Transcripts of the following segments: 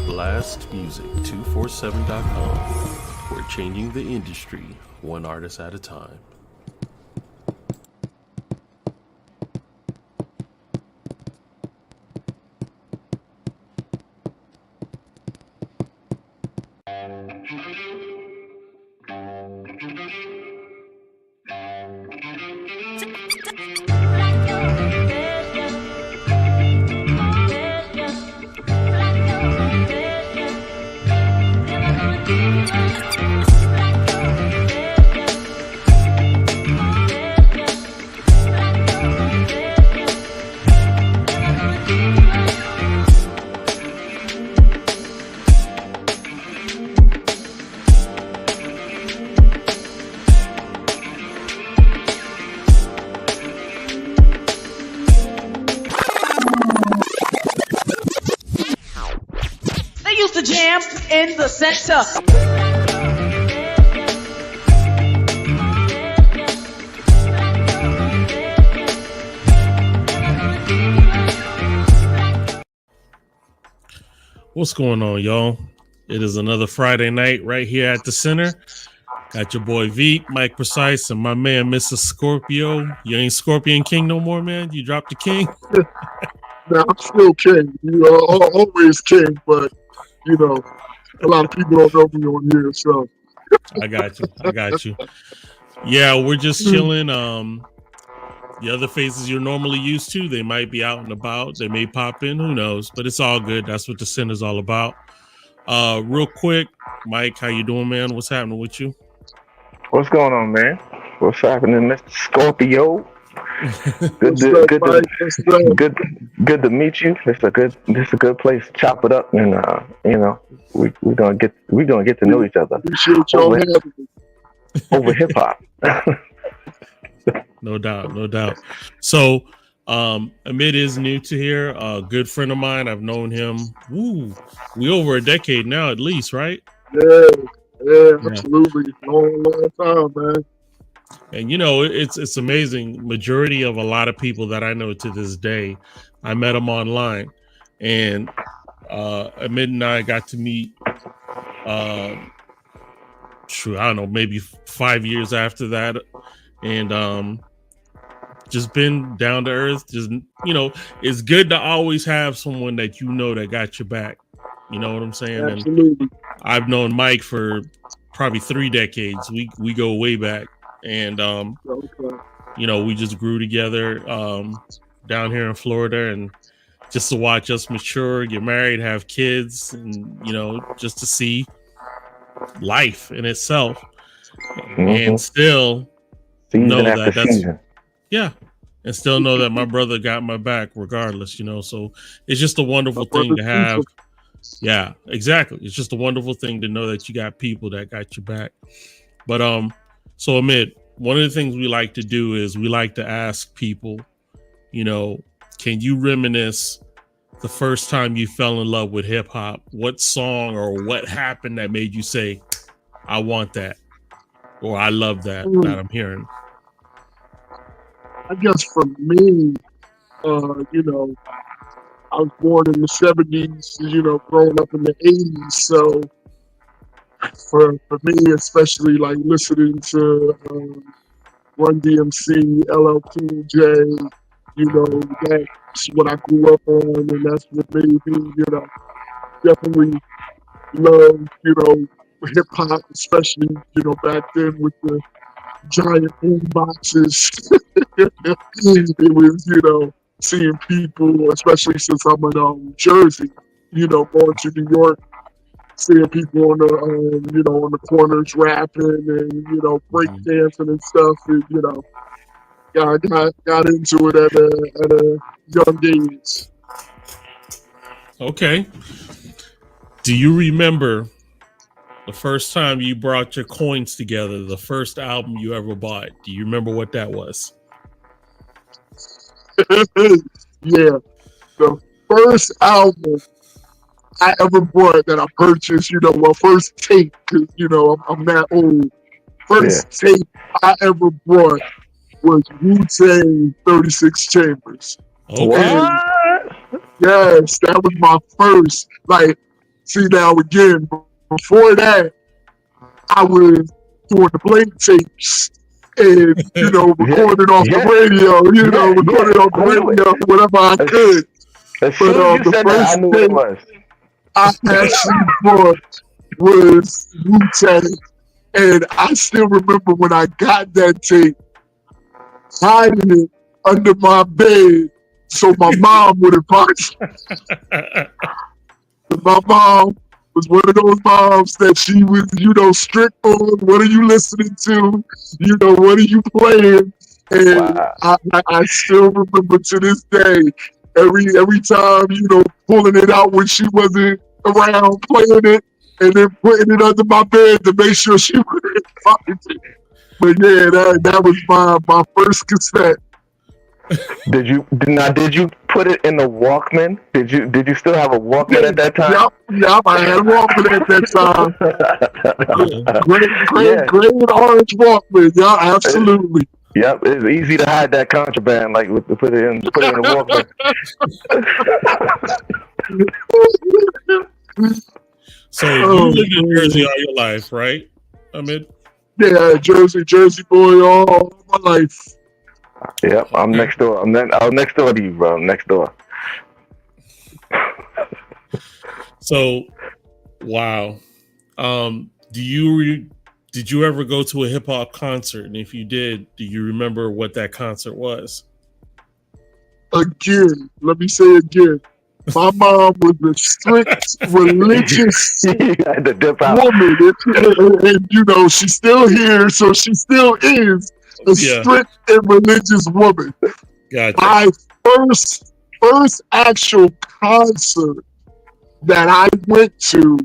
blastmusic247.com. We're changing the industry one artist at a time. Jam in the center. What's going on, y'all? It is another Friday night right here at the center. Got your boy Veep, Mike Precise, and my man, Mr. Scorpio. You ain't Scorpion King no more, man? You dropped the king? Now, I'm still king. You are always king, but you know, a lot of people don't know me on here, so. I got you. Yeah, we're just chilling. The other faces you're normally used to, they might be out and about. They may pop in, who knows? But it's all good. That's what the center's all about. Real quick, Mike, how you doing, man? What's happening with you? What's going on, man? What's happening, Mr. Scorpio? Good to meet you. It's a good place to chop it up, and we're gonna get to know each other over hip hop. No doubt. So, Amit is new to here. A good friend of mine. I've known him. We over a decade now, at least, right? Yeah, absolutely. Long time, man. And it's amazing. Majority of a lot of people that I know to this day, I met them online, and Amit and I got to meet. I don't know, maybe 5 years after that, and just been down to earth. Just it's good to always have someone that that got your back. You know what I'm saying? Absolutely. And I've known Mike for probably 3 decades. We go way back. And we just grew together down here in Florida, and just to watch us mature, get married, have kids, and just to see life in itself, and still know that and still know that my brother got my back regardless. So it's just a wonderful thing to have. Yeah, exactly. It's just a wonderful thing to know that you got people that got your back. But so Amit, one of the things we like to do is we like to ask people, can you reminisce the first time you fell in love with hip hop? What song or what happened that made you say, I want that, or I love that I'm hearing? I guess for me, I was born in the 70s, growing up in the 80s, so for me, especially like listening to Run DMC, LL Cool J, that's what I grew up on, and that's what made me, definitely love, hip hop, especially, back then with the giant boom boxes. It was, seeing people, especially since I'm in Jersey, going to New York, seeing people on the on the corners rapping and break dancing and stuff. And, I got into it at a young age. Okay. Do you remember the first time you brought your coins together? The first album you ever bought? Do you remember what that was? Yeah, the first album I ever bought that I purchased, first tape, because, I'm that old. First tape I ever bought was Wu-Tang 36 Chambers. Okay. Yes, that was my first. Like, see now again, before that, I was doing the blank tapes and, recording off the radio, recording off the I knew it. radio, whatever I could. As But soon as you the said that, I first knew what it tape was. I actually bought was Wu-Tang. And I still remember when I got that tape, hiding it under my bed so my mom wouldn't find it. My mom was one of those moms that she was, strict on. What are you listening to? What are you playing? And Wow. I still remember to this day, every time, pulling it out when she wasn't around, playing it, and then putting it under my bed to make sure she wouldn't find it. But yeah, that was my first cassette. Did you put it in the Walkman? Did you still have a Walkman at that time? Yep, I had a Walkman at that time. Gray and orange Walkman. Yeah, absolutely. Yep, it's easy to hide that contraband, like put it in the Walkman. So you lived in Jersey all your life, right, Ahmed? Yeah, Jersey boy all my life. Yep, I'm next door. I'm next door to you, bro. I'm next door. So, wow. Did you ever go to a hip hop concert? And if you did, do you remember what that concert was? Again, let me say again. My mom was a strict religious woman, and she's still here, so she still is a strict and religious woman. Gotcha. My first actual concert that I went to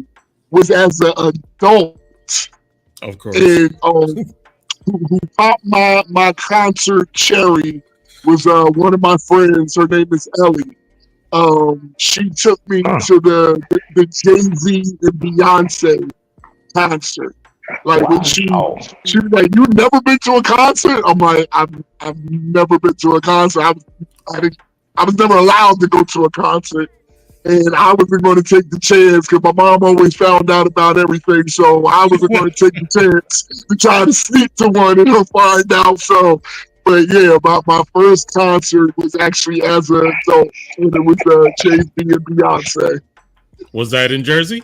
was as an adult. Of course. And who popped my concert cherry was one of my friends. Her name is Ellie. She took me to the Jay-Z and Beyonce concert. Like when she was like, "You never been to a concert?" I'm like, "I've never been to a concert. I was never allowed to go to a concert, and I wasn't going to take the chance because my mom always found out about everything. So I wasn't going to take the chance to try to sneak to one and find out." So, but yeah, my first concert was actually as an adult, and it was Jay-Z and Beyonce. Was that in Jersey?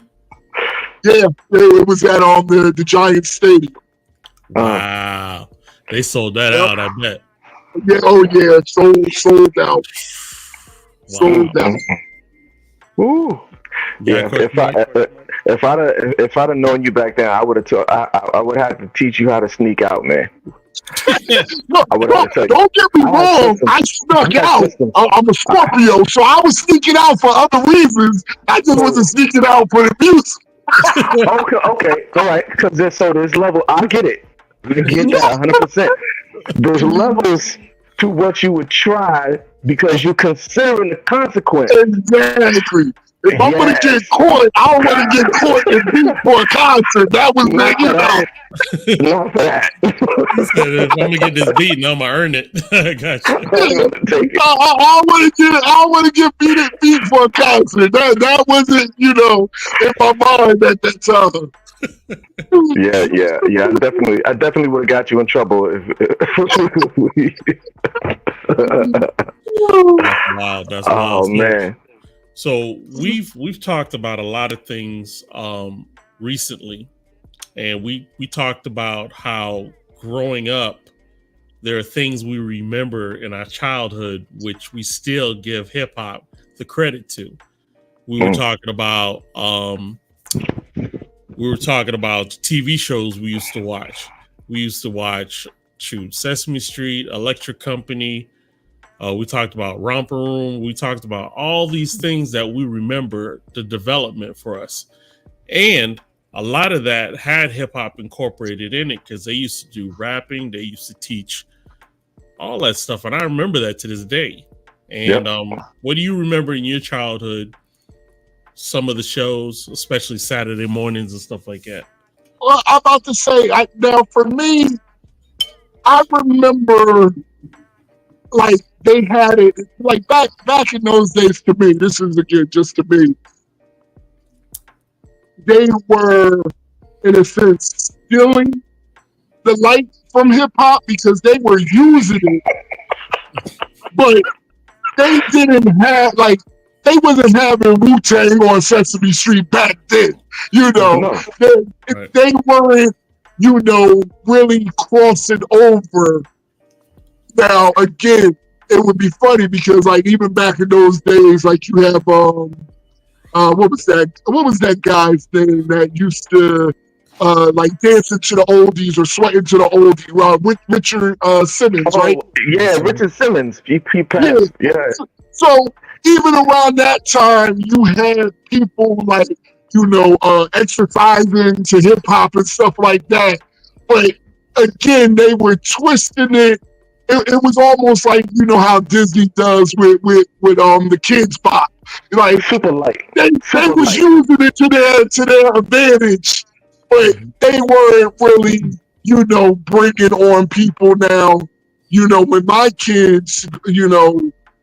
Yeah, it was at the Giants Stadium. Wow, they sold that out, I bet. Yeah, sold out. Wow. Sold out. Ooh, yeah. If I'd have known you back then, I would have I would have to teach you how to sneak out, man. Don't get me wrong. I snuck out. I'm a Scorpio, so I was sneaking out for other reasons. I just wasn't sneaking out for the music. Okay, all right. Because there's level. I get it. I get that 100%. There's levels to what you would try because you're considering the consequence. Exactly. If I'm gonna get caught, I don't want to get caught and beat for a concert. That was not, Not for that. If I'm gonna get this beat, I'm gonna earn it. Gotcha. I don't want to get beat for a concert. That wasn't, in my mind at that time. Yeah. I definitely would have got you in trouble That's wild. Oh man. So we've talked about a lot of things recently, and we talked about how growing up there are things we remember in our childhood which we still give hip hop the credit to. We were talking about TV shows we used to watch. We used to watch Sesame Street, Electric Company. We talked about Romper Room. We talked about all these things that we remember the development for us. And a lot of that had hip hop incorporated in it because they used to do rapping. They used to teach all that stuff. And I remember that to this day. And what do you remember in your childhood? Some of the shows, especially Saturday mornings and stuff like that. Well, I'm about to say, now for me, I remember like they had it like back in those days. To me, this is again just to me. They were, in a sense, stealing the light from hip hop because they were using it, but they didn't have like they wasn't having Wu-Tang on Sesame Street back then. You know, No. they weren't, you know, really crossing over. Now again, it would be funny because like even back in those days, like you have what was that guy's name that used to like dancing to the oldies or sweating to the oldies? Richard Simmons, right? Yeah, Richard Simmons. He passed. Yeah. So even around that time, you had people like, you know, exercising to hip hop and stuff like that. But again, they were twisting it. It was almost like, you know, how Disney does with the kids pop. Like super light. They was using it to their advantage, but they weren't really, you know, bringing on people now. You know, when my kids, you know,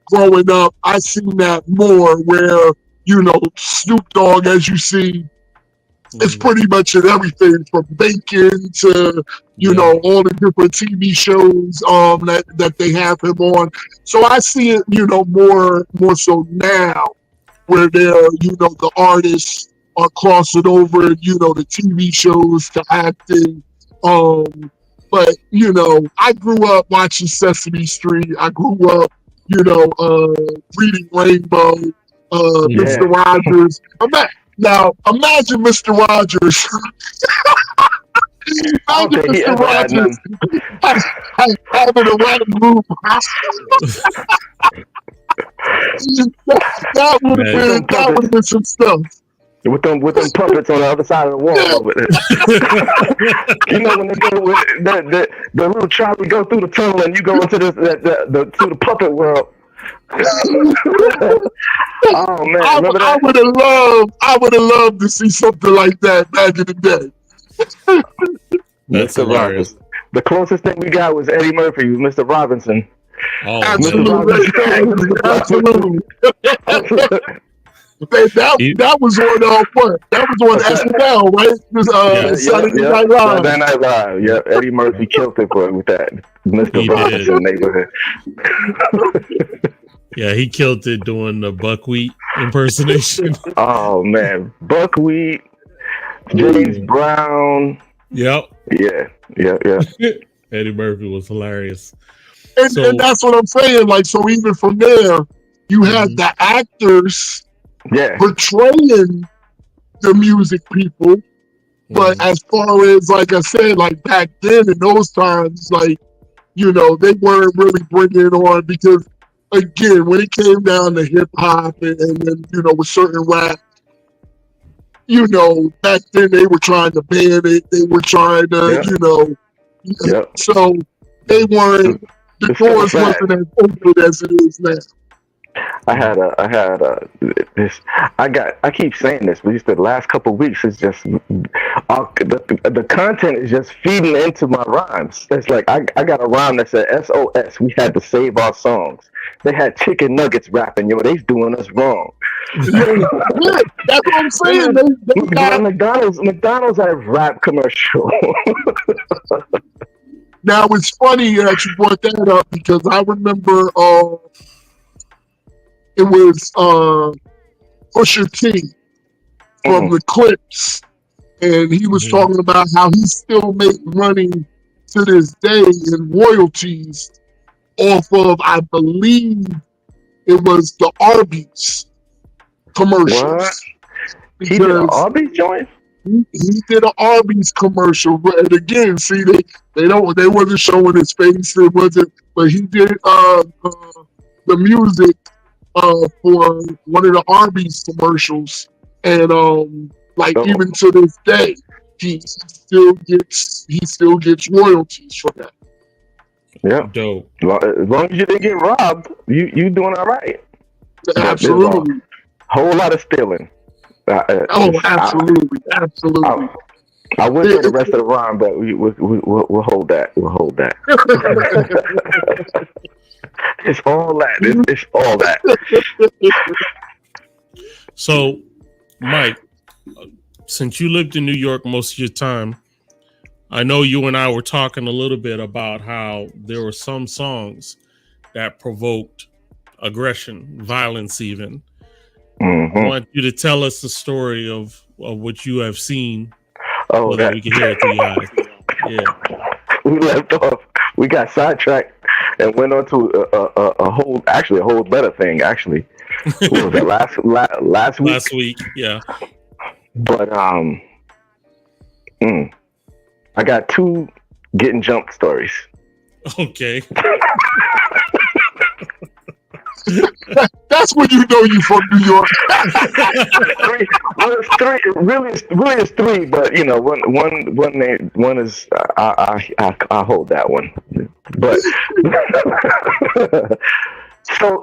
growing up, I seen that more where, you know, Snoop Dogg, as you see, is pretty much in everything from Bacon to, you know, all the different TV shows that they have him on. So I see it, you know, more so now where they're, you know, the artists are crossing over, you know, the TV shows to acting. But, you know, I grew up watching Sesame Street. I grew up, you know, reading Rainbow, Mr. Rogers. Now, imagine Mr. Rogers. Imagine Mr. Rogers having a rap group. That would have been some stuff. With them puppets on the other side of the wall over there. You know when they go with the little Charlie go through the tunnel and you go into the puppet world. Oh man! I would have loved to see something like that back in the day. That's hilarious. The closest thing we got was Eddie Murphy, Mr. Robinson. Oh, absolutely. That was on what? That was on SNL, right? Saturday Night Live. Saturday Night Live. Yeah, Eddie Murphy killed it with that Mr. Robinson neighborhood. Yeah, he killed it doing the buckwheat impersonation. Oh man, buckwheat, James Brown. Yep. Yeah. Eddie Murphy was hilarious. And that's what I'm saying. Like, so even from there, you had the actors portraying the music people. But as far as, like I said, like back then in those times, like, you know, they weren't really bringing it on because, again, when it came down to hip hop and then, you know, with certain rap, you know, back then they were trying to ban it. They were trying to, you know, so they weren't, the doors wasn't as open as it is now. I keep saying this, but just the last couple of weeks, it's just the content is just feeding into my rhymes. It's like I got a rhyme that said SOS. We had to save our songs. They had chicken nuggets rapping. Yo, they's doing us wrong. Yeah, that's what I'm saying. McDonald's had a rap commercial. Now it's funny that you brought that up because I remember it was Pusha T from the Clips, and he was talking about how he still makes money to this day in royalties off of, I believe it was the Arby's commercials. What? He did an Arby's joint? He did an Arby's commercial, and again, see, they wasn't showing his face. It wasn't, but he did the music for one of the Arby's commercials, and even to this day, he still gets royalties from that. Yeah, dope. As long as you didn't get robbed, you doing all right. Absolutely. Whole lot of stealing. Absolutely. I would say the rest of the rhyme, but we'll hold that. We'll hold that. It's all that. It's all that. So, Mike, since you lived in New York most of your time, I know you and I were talking a little bit about how there were some songs that provoked aggression, violence, even. Mm-hmm. I want you to tell us the story of what you have seen, so that we can hear it through your eyes. Yeah. We left off. We got sidetracked and went on to a whole better thing. Actually, what was that last week? Last week, yeah. But I got 2 getting jumped stories. Okay. That's when you know you from New York. 3. Well, it's 3. Really, it's 3. But you know, one is I hold that one. But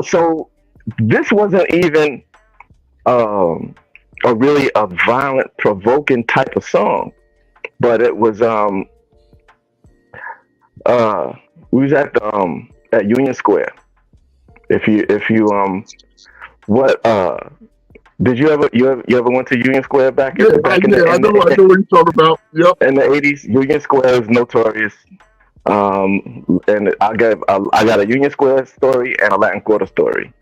so this wasn't even a really violent, provoking type of song, but it was we was at Union Square. If you what did you ever went to Union Square back in the I know what you're talking about. Yep. In the 80s, Union Square was notorious. And I got a Union Square story and a Latin Quarter story.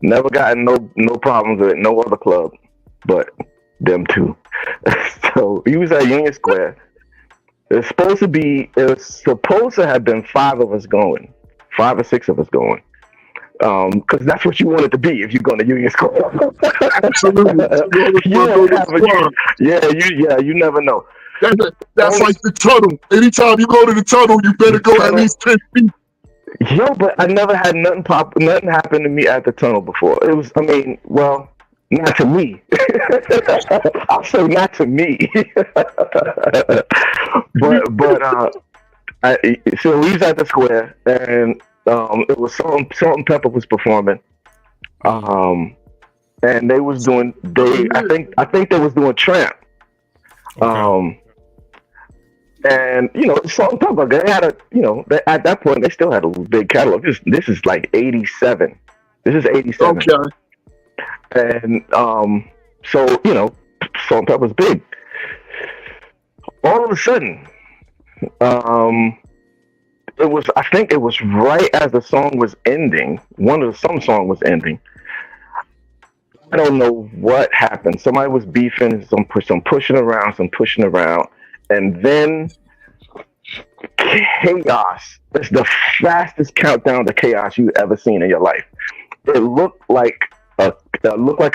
Never gotten no problems with no other club, but them 2. So he was at Union Square. It was supposed to have been 5 of us going. 5 or 6 of us going, because that's what you want it to be if you're going to Union Square. Absolutely. You never know. That's like the tunnel. Anytime you go to the tunnel, you better go at least 10 feet. Yo, but I never had nothing happen to me at the tunnel before. It was, not to me. I'll say not to me. So we was at the square, and it was Salt and Pepper was performing, and they was doing I think they was doing Tramp, and Salt and Pepper, they had at that point they still had a big catalog. This is like 87. This is 87. Okay. And so Salt and Pepper's big. All of a sudden, I think it was right as the song was ending. Some song was ending. I don't know what happened. Somebody was beefing, some pushing around, and then chaos. It's the fastest countdown to chaos you've ever seen in your life. It looked like a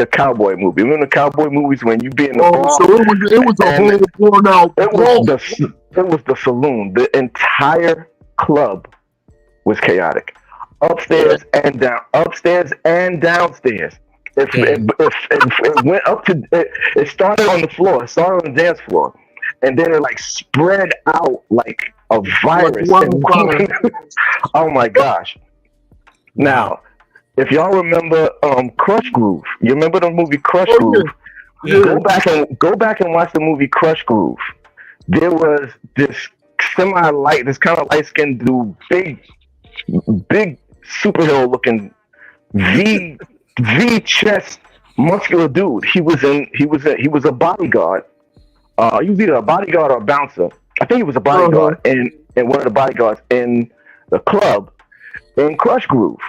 cowboy movie. Remember the cowboy movies when you be in the bar? So it was a whole blown out. It was the saloon. The entire club was chaotic, upstairs and downstairs. It went up to it started on the floor. It started on the dance floor, and then it spread out like a virus. Oh my gosh! Now, if y'all remember Crush Groove, you remember the movie Crush Groove? Yeah. Go back and watch the movie Crush Groove. There was this this kind of light-skinned dude, big superhero looking V chest muscular dude. He was a bodyguard. He was either a bodyguard or a bouncer. I think he was a bodyguard and one of the bodyguards in the club in Crush Groove.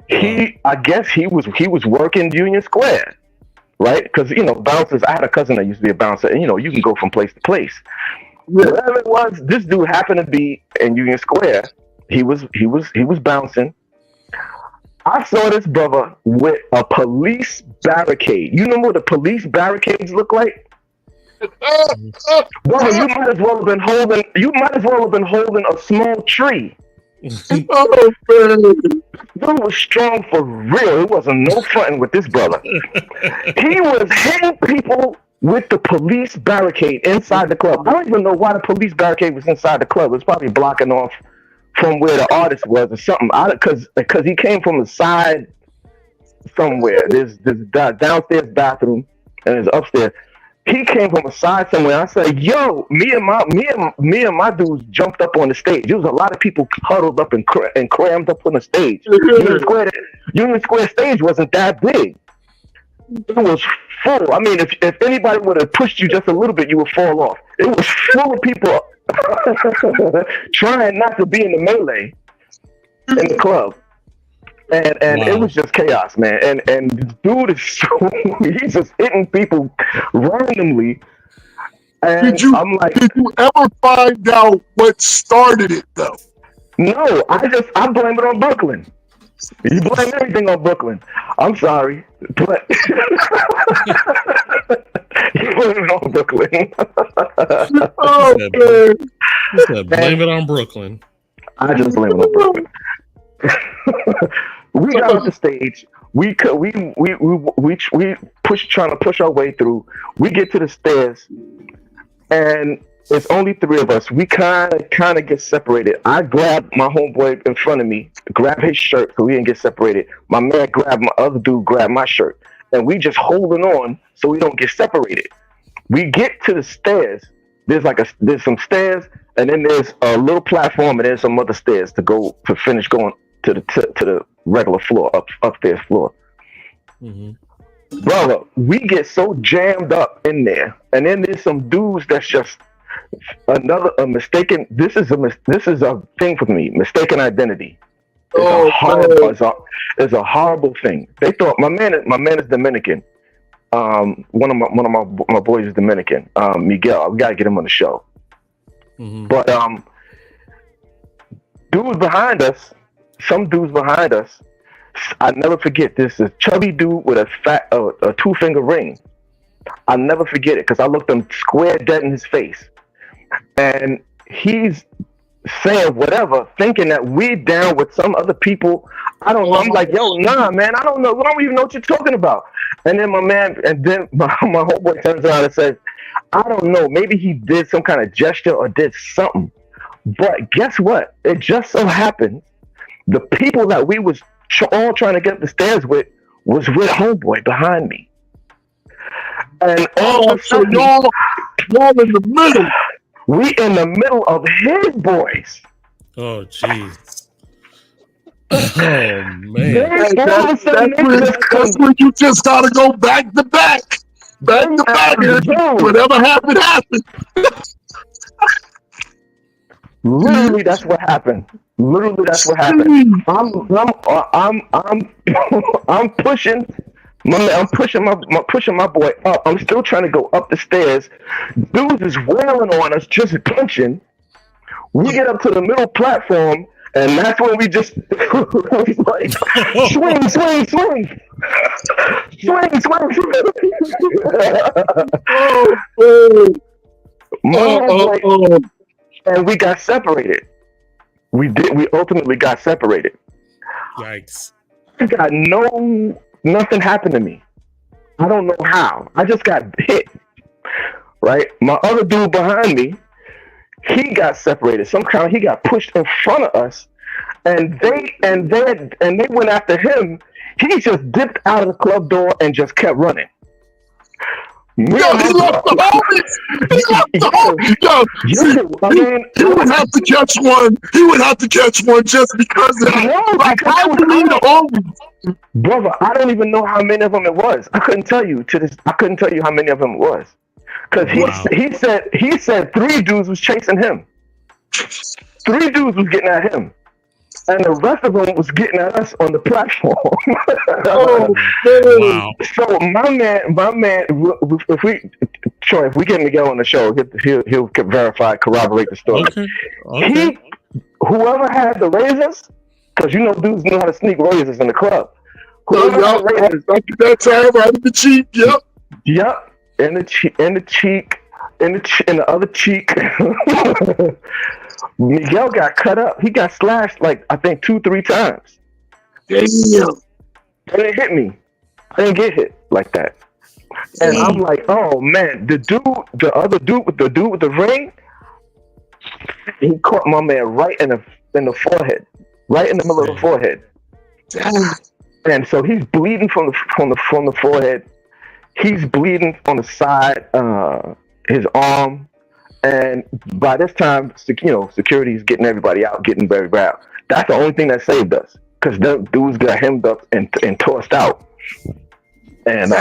I guess he was working Union Square, right? Because bouncers. I had a cousin that used to be a bouncer, and you can go from place to place. Yeah. Whatever it was, this dude happened to be in Union Square. He was bouncing. I saw this brother with a police barricade. You know what the police barricades look like? Brother, you might as well have been holding a small tree. Oh man, dude was strong for real. It wasn't no fronting with this brother. He was hitting people with the police barricade inside the club. I don't even know why the police barricade was inside the club. It was probably blocking off from where the artist was or something. Because he came from the side somewhere. There's downstairs bathroom and there's upstairs. He came from a side somewhere. I said, "Yo, me and my dudes jumped up on the stage. There was a lot of people huddled up and crammed up on the stage. Union Square stage wasn't that big. It was full. I mean, if anybody would have pushed you just a little bit, you would fall off. It was full of people trying not to be in the melee in the club. And it was just chaos, man. And the dude is so he's just hitting people randomly. And did you ever find out what started it though? No, I blame it on Brooklyn. You blame everything on Brooklyn. I'm sorry, but you blame it on Brooklyn. Oh man. Blame it on Brooklyn. I just blame it on Brooklyn. We got off the stage. We trying to push our way through. We get to the stairs, and it's only three of us. We kind of get separated. I grab my homeboy in front of me, grab his shirt so we didn't get separated. My man grabbed my other dude, grabbed my shirt, and we just holding on so we don't get separated. We get to the stairs. There's some stairs, and then there's a little platform, and there's some other stairs to finish going to the regular floor, upstairs floor. Mm-hmm. Brother, we get so jammed up in there, and then there's some dudes that's just a mistaken. This is a thing for me. Mistaken identity. It's a horrible thing. They thought my man is Dominican. One of my boys is Dominican. Miguel. We gotta get him on the show. Mm-hmm. But some dudes behind us. I never forget this. A chubby dude with a 2-finger ring. I'll never forget it because I looked him square dead in his face. And he's saying whatever, thinking that we down with some other people. I don't know. I'm like, yo, nah, man, I don't know. I don't even know what you're talking about. And then my homeboy turns around and says, I don't know. Maybe he did some kind of gesture or did something. But guess what? It just so happened the people that we was all trying to get up the stairs with was with homeboy behind me. And all of a sudden, y'all in the middle. We in the middle of his boys. Oh, jeez. Oh, man. That's when you just gotta go back to back. Back to back. Whatever happened, happened. Literally, that's what happened. I'm pushing. I'm pushing my boy up. I'm still trying to go up the stairs. Dudes is wailing on us, just punching. We get up to the middle platform, and that's when we just like swing. And we got separated. We ultimately got separated. Yikes! Nothing happened to me. I don't know how. I just got hit. Right? My other dude behind me, he got separated. Somehow he got pushed in front of us, and they went after him. He just dipped out of the club door and just kept running. He left the homies. He would have to catch one. He would have to catch one just because of that. How would he the homies? Brother, I don't even know how many of them it was. I couldn't tell you how many of them it was. Because he said 3 dudes was chasing him. 3 dudes was getting at him. And the rest of them was getting at us on the platform. Wow. So my man, if we get Miguel on the show, he'll verify, corroborate the story. Okay. Whoever had the razors, because dudes know how to sneak razors in the club. That time right in the cheek. Yep. In the other cheek. Miguel got cut up. He got slashed like I think 2-3 times. Damn. And it hit me. I didn't get hit like that. And I'm like, oh man, the other dude with the ring, he caught my man right in the forehead, right in the middle of the forehead. And so he's bleeding from the forehead. He's bleeding on the side, his arm, and by this time, security's getting everybody out, getting very out. That's the only thing that saved us, because the dudes got hemmed up and tossed out, and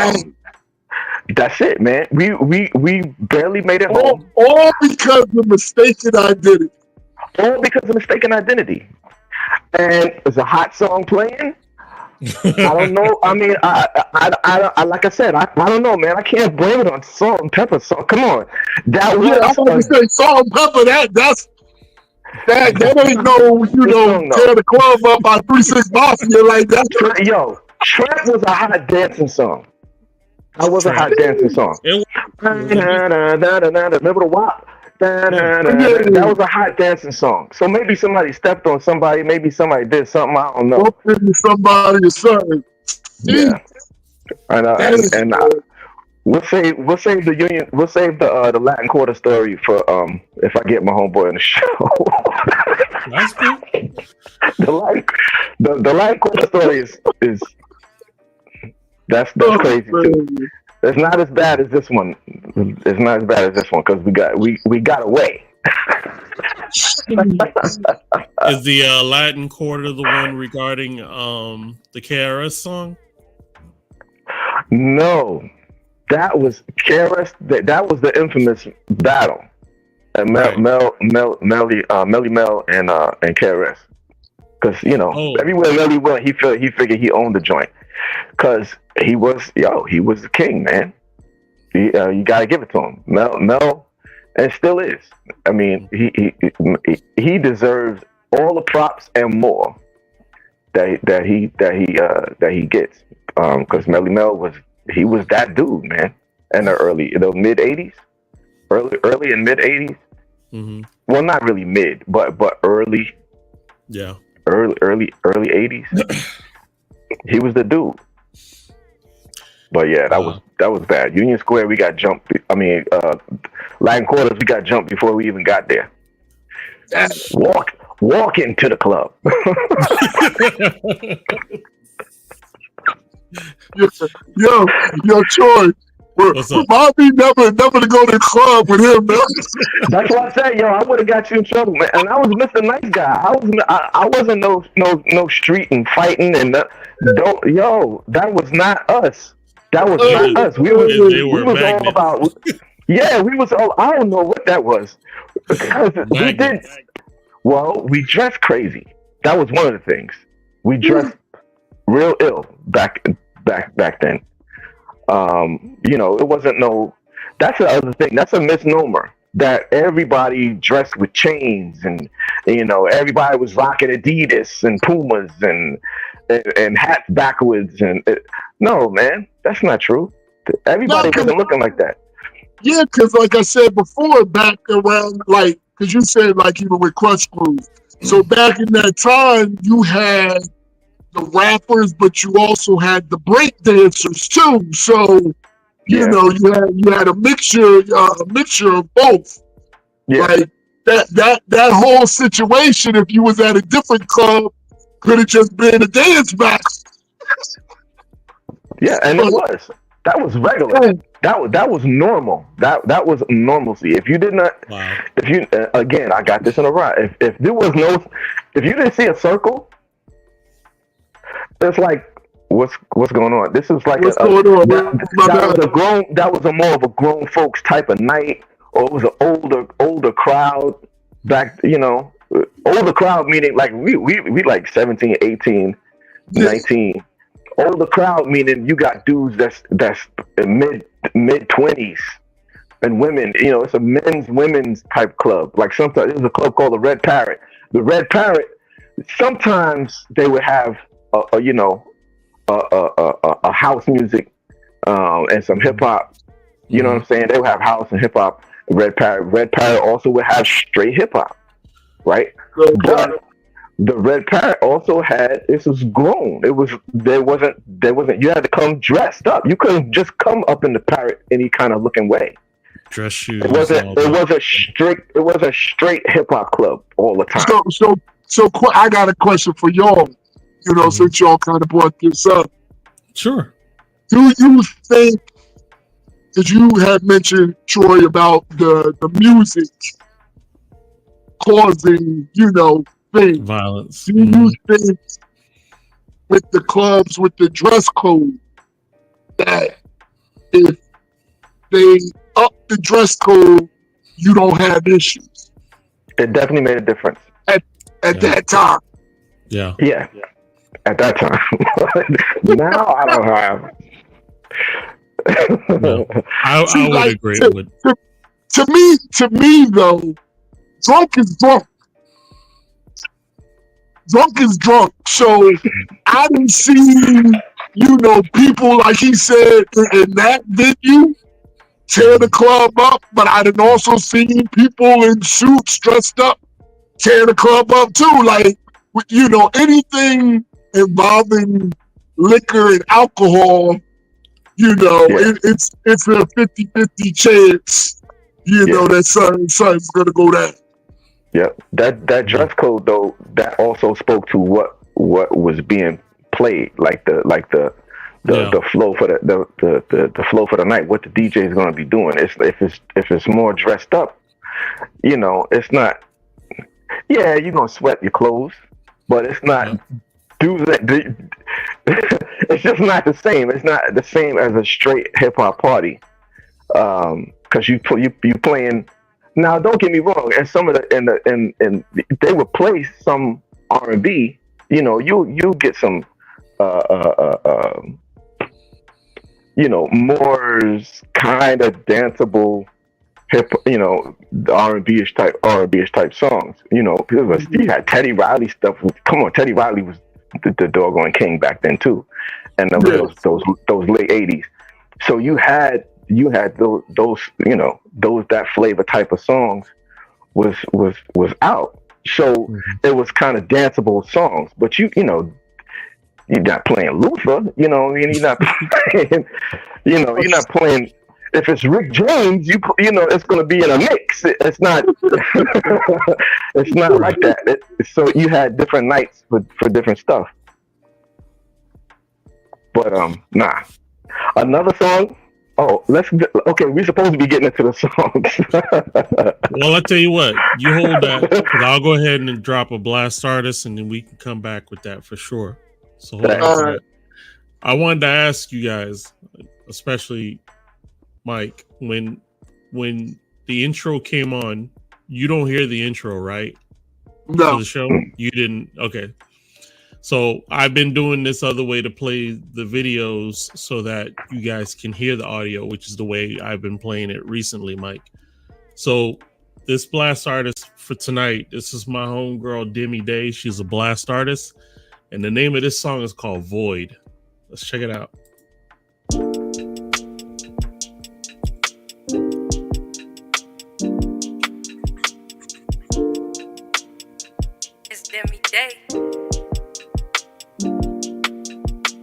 that's it, man. We barely made it home. All because of mistaken identity. All because of mistaken identity. And it's a hot song playing. I don't know. I mean, I like I said, I don't know, man. I can't blame it on salt and pepper. So come on, that was. Yeah, I want to say salt and pepper. That ain't no, tear the club up by 3-6 Mafia like that. Yo, Trap was a hot dancing song. That was a hot dancing song. Remember the WAP? That was a hot dancing song. So maybe somebody stepped on somebody. Maybe somebody did something. I don't know. Somebody or something. Yeah. And we'll save the union. We'll save the Latin Quarter story for if I get my homeboy on the show. That's cool. The Latin Quarter story is that's crazy too. It's not as bad as this one. It's not as bad as this one because we got away. Is the Latin Quarter the one regarding the KRS song? No, that was KRS. That was the infamous battle. And Melly Mel and KRS. Because everywhere Melly went, he figured he owned the joint. Because he was the king, man. You gotta give it to him. Mel, and still is. I mean, he deserves all the props and more that he gets. Because Melly Mel was that dude, man. In the mid '80s, early and mid '80s. Mm-hmm. Well, not really mid, but early. Yeah. Early '80s. He was the dude. But yeah, that was bad. Union Square, we got jumped. I mean, Latin Quarters, we got jumped before we even got there. Walk into the club. Yo, Troy. Remind me never to go to the club with him, man. That's what I said, I would have got you in trouble, man. And I was Mr. Nice Guy. I wasn't no street and fighting and that was not us. That was not us. We was all about. Yeah, we was all. I don't know what that was. We did. Well, we dressed crazy. That was one of the things. We dressed real ill back then. It wasn't no. That's the other thing. That's a misnomer that everybody dressed with chains and everybody was rocking Adidas and Pumas and hats backwards no, man, that's not true. Everybody wasn't looking like that. Yeah, because like I said before, back around because you said even with Crush Groove. So back in that time, you had the rappers, but you also had the break dancers too. So you had a mixture of both. Yeah. Like that whole situation, if you was at a different club, could have just been a dance battle. Yeah, and it was. That was regular. That was normal. That was normalcy. If you did not, if you again, I got this in a ride. If you didn't see a circle, it's like what's going on. This is like that was a more of a grown folks type of night, or it was an older crowd back. Older crowd meaning like we like 17, 18, 19. Older crowd meaning you got dudes that's mid 20s and women. It's a women's type club. Like sometimes there's a club called the Red Parrot. The Red Parrot. Sometimes they would have a house music and some hip hop. You know what I'm saying? They would have house and hip hop. Red Parrot also would have straight hip hop, right? But the Red Parrot also had, this was grown. There wasn't, you had to come dressed up. You couldn't just come up in the Parrot any kind of looking way. Dress shoes. It was a straight hip hop club all the time. So I got a question for y'all, since y'all kind of brought this up. Sure. Do you think because you had mentioned, Troy, about the music causing, things. Violence. Do you think with the clubs, with the dress code, that if they up the dress code, you don't have issues? It definitely made a difference. At that time. Yeah. Yeah. At that time. Now I don't have. No. I would agree with. To me though, drunk is drunk. Drunk is drunk. So I didn't see, people, like he said, in that venue tear the club up, but I didn't also see people in suits dressed up tear the club up too. Like, anything involving liquor and alcohol, it's a 50-50 chance, that something's gonna go down. Yeah, that dress code though, that also spoke to what was being played, like the flow for the flow for the night, what the DJ is going to be doing. If it's more dressed up, it's not. Yeah, you're gonna sweat your clothes, but it's not. It's just not the same. It's not the same as a straight hip hop party, because you playing. Now, don't get me wrong. And some of and they would play some R&B. You get some more kind of danceable hip, the R&B-ish type songs. Because you had Teddy Riley stuff. Come on, Teddy Riley was the doggone king back then too, and those late '80s. So you had those that flavor type of songs was out. So it was kind of danceable songs, but you're not playing Luther, you're not playing, you're not playing. If it's Rick James, it's going to be in a mix. It's not, it's not like that. So you had different nights for different stuff. But nah, another song. Oh, we're supposed to be getting into the songs. Well, I'll tell you what, you hold that, because I'll go ahead and drop a blast artist, and then we can come back with that for sure. So hold on to that. I wanted to ask you guys, especially Mike, when the intro came on, you don't hear the intro, right? No. To the show? You didn't? Okay. So I've been doing this other way to play the videos so that you guys can hear the audio, which is the way I've been playing it recently, Mike. So this blast artist for tonight, this is my homegirl, Demi Day. She's a blast artist. And the name of this song is called Void. Let's check it out. It's Demi Day.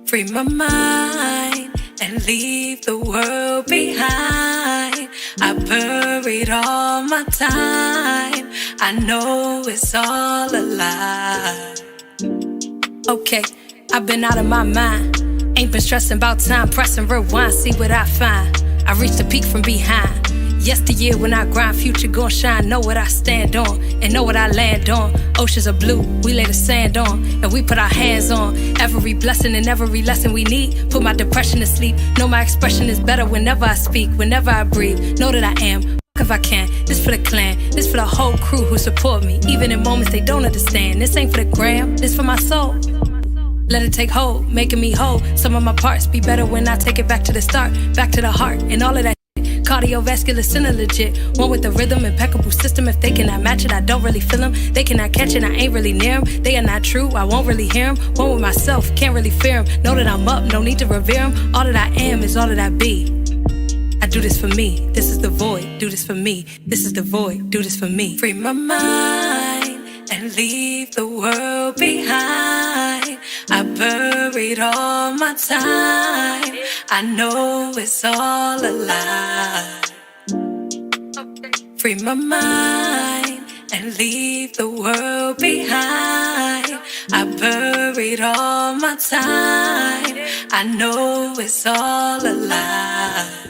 Free my mind and leave the world behind. I buried all my time. I know it's all a lie. Okay, I've been out of my mind. Ain't been stressing about time, pressing rewind, see what I find. I reached the peak from behind. Yesteryear when I grind, future gon' shine. Know what I stand on and know what I land on. Oceans are blue, we lay the sand on, and we put our hands on every blessing and every lesson we need. Put my depression to sleep. Know my expression is better whenever I speak, whenever I breathe. Know that I am. If I can, this for the clan, this for the whole crew who support me, even in moments they don't understand. This ain't for the gram, this for my soul. Let it take hold, making me whole. Some of my parts be better when I take it back to the start, back to the heart, and all of that. Cardiovascular center legit. One with the rhythm, impeccable system. If they cannot match it, I don't really feel them. They cannot catch it, I ain't really near them. They are not true, I won't really hear them. One with myself, can't really fear them. Know that I'm up, no need to revere them. All that I am is all that I be. I do this for me, this is the void. Do this for me, this is the void. Do this for me. Free my mind and leave the world behind. I buried all my time. I know it's all a lie. Free my mind and leave the world behind. I buried all my time. I know it's all a lie.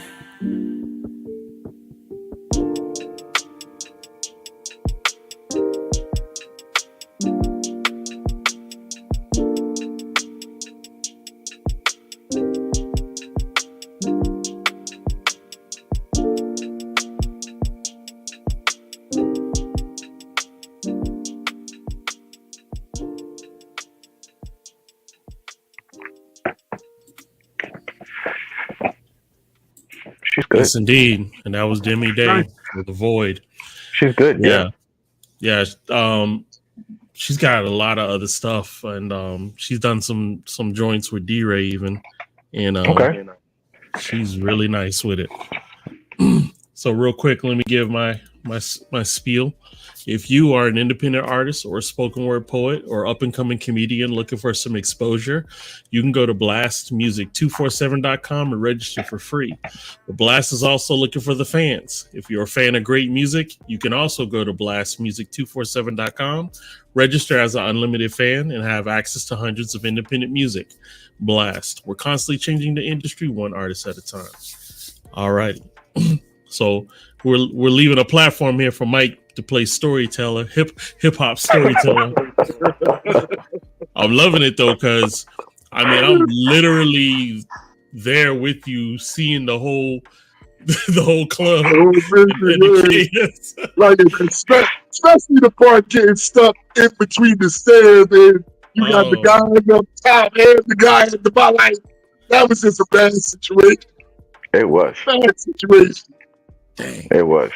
She's good. Yes, indeed. And that was Demi Day Nice. with The Void. She's good. Yeah. Yeah. She's got a lot of other stuff, and she's done some joints with D-Ray even, and Okay. she's really nice with it. So real quick, let me give my spiel. If you are an independent artist or a spoken word poet or up and coming comedian looking for some exposure, you can go to blastmusic247.com and register for free. But Blast is also looking for the fans. If you're a fan of great music, you can also go to blastmusic247.com, register as an unlimited fan, and have access to hundreds of independent music. Blast. We're constantly changing the industry one artist at a time. All righty. So we're leaving a platform here for Mike to play storyteller, hip hop storyteller. I'm loving it though, because I mean I'm literally there with you, seeing the whole club. Like especially the part getting stuck in between the stairs, and you got the guy up top and the guy at the bottom. Like, that was just a bad situation. It was. Bad situation. Dang. It was.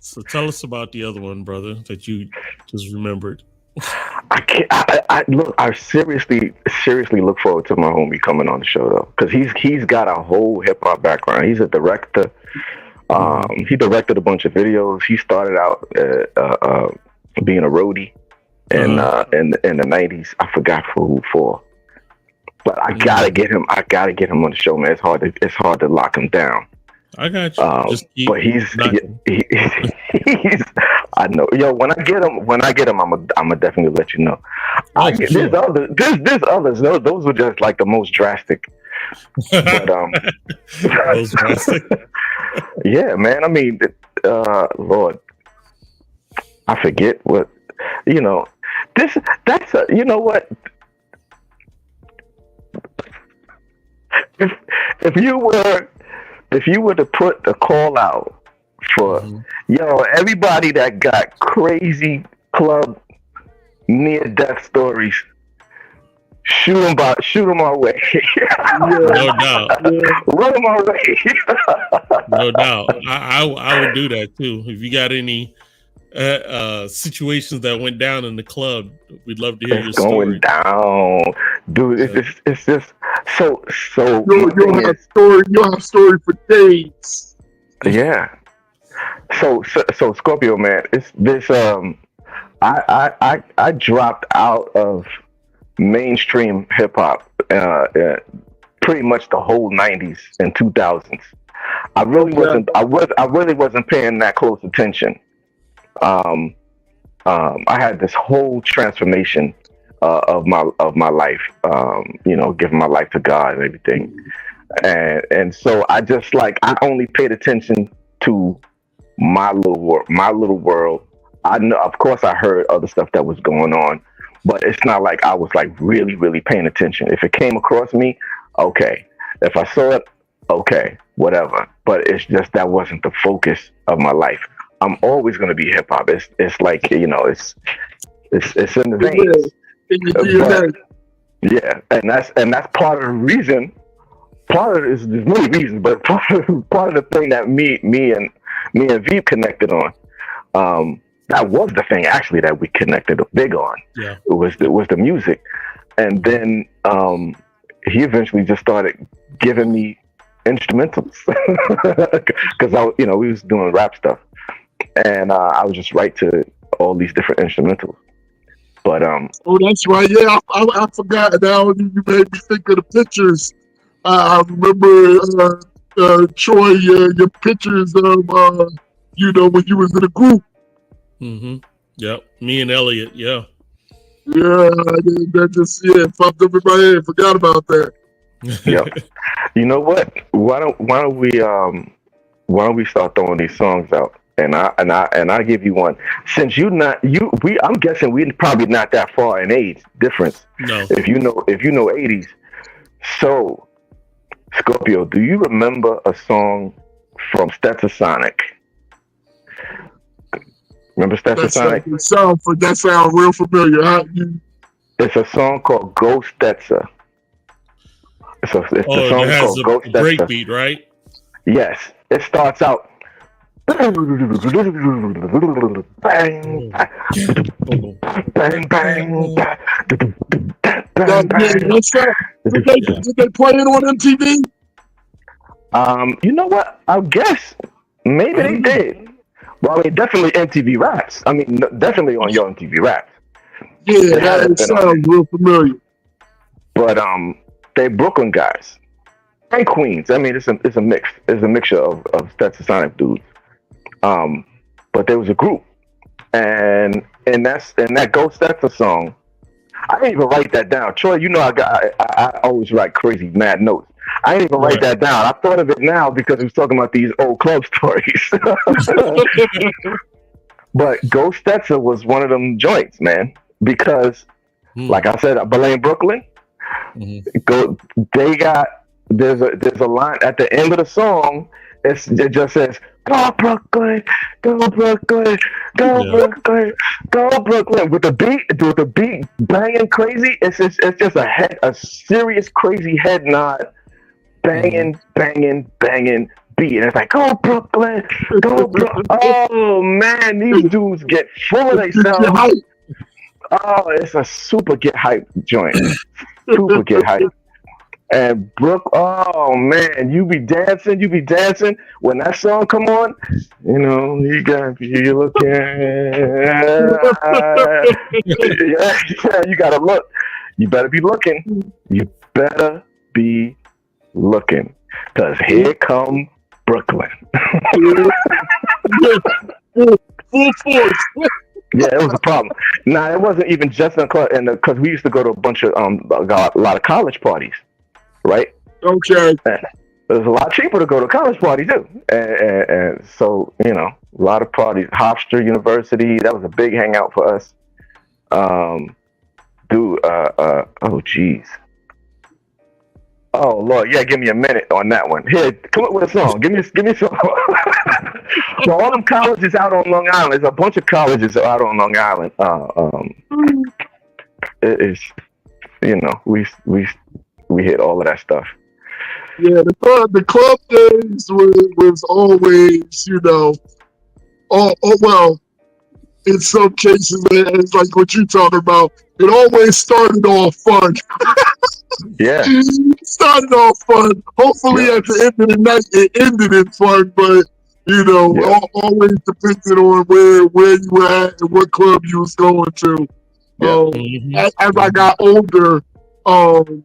So tell us about the other one, brother, that you just remembered. I can't. I seriously look forward to my homie coming on the show though, because he's got a whole hip hop background. He's a director. He directed a bunch of videos. He started out being a roadie in the '90s. I forgot for. But I gotta get him. I gotta get him on the show, man. It's hard to lock him down. I got you. But he's I know. Yo, when I get him, I'm definitely let you know. There's others. Those were just like the most drastic. But most drastic. Yeah, man. I mean, Lord, I forget what you know. You know what? If you were to put a call out for everybody that got crazy club near death stories, shoot them our way. No doubt. Run them our way. No doubt. I would do that too. If you got any situations that went down in the club, we'd love to hear your story. Going down, dude. It's just so. You'll have story for days. Yeah. So Scorpio, man, it's this. I dropped out of mainstream hip hop pretty much the whole '90s and 2000s. I really wasn't paying that close attention. I had this whole transformation of my life, giving my life to God and everything, and so I only paid attention to my little world. I know, of course, I heard other stuff that was going on, but it's not like I was like really, really paying attention. If it came across me, okay. If I saw it, okay, whatever. But it's just that wasn't the focus of my life. I'm always going to be hip hop. It's like, it's in the veins. Yeah, and that's part of the reason. There's many reasons, but part of the thing that me and Veep connected on. That was the thing actually that we connected big on. Yeah, it was the music, and then he eventually just started giving me instrumentals because we was doing rap stuff. And I was just right to all these different instrumentals. But oh, that's right. Yeah, I forgot. Now you made me think of the pictures. I remember Troy, your pictures of when you was in a group. Mm-hmm. Yep. Me and Elliot. Yeah. Yeah, that just popped up in my head. Forgot about that. Yeah. You know what? Why don't we start throwing these songs out? And I give you one. Since I'm guessing we're probably not that far in age difference. No. If you know 80s. So, Scorpio, do you remember a song from Stetsasonic? Remember Stetsasonic? That sound real familiar. It's a song called Go Stetsa. It's a song it has called a Go Stetsa. breakbeat, right? Yes, it starts out. Bang, Oh. bang, bang, Yeah, bang, yeah, bang. what's up? Did they play it on MTV? You know what? I guess maybe I they don't know. did. Well, I mean, definitely MTV Raps. I mean, definitely on your MTV Raps. Yeah, It had to have that been on sounds it. real familiar. But they Brooklyn guys and Queens. I mean, it's a mix. It's a mixture of Stetsasonic dudes. Um, but there was a group, and that Ghost Stetson song. I didn't even write that down. Troy, you know I always write crazy mad notes. I didn't even write Right. that down. I thought of it now because he was talking about these old club stories. But Ghost Stetson was one of them joints, man. Because, like I said, Belen Brooklyn, Mhm. go. They got there's a line at the end of the song. It just says, "Go Brooklyn, go Brooklyn, go Yeah. Brooklyn, go Brooklyn." With the beat banging crazy. It's just a serious crazy head nod, Mhm. banging beat, and it's like, "Go Brooklyn, go Brooklyn." Oh man, these dudes get full of Get your themselves. hype. Oh, it's a super get hype joint. Super get hype. And Brooke, oh man, you be dancing. When that song come on, you gotta be looking. Yeah, you gotta look. You better be looking. You better be looking. Cause here come Brooklyn. Full force. Yeah, it was a problem. Nah, it wasn't even just in the club, and because we used to go to a bunch of a lot of college parties, right? Okay. And it was a lot cheaper to go to college parties too, and so a lot of parties. Hofstra University, that was a big hangout for us. Oh geez. Oh Lord, yeah, give me a minute on that one. Here, come up with a song. Give me a song. Well, all them colleges out on Long Island. There's a bunch of colleges out on Long Island. It is, we hit all of that stuff. Yeah, the club days was always, well, in some cases, it's like what you're talking about. It always started off fun. Yeah. Started off fun. Hopefully, Yeah. at the end of the night, it ended in fun. But Yeah. always depended on where you were at and what club you was going to. Yeah. As I got older, in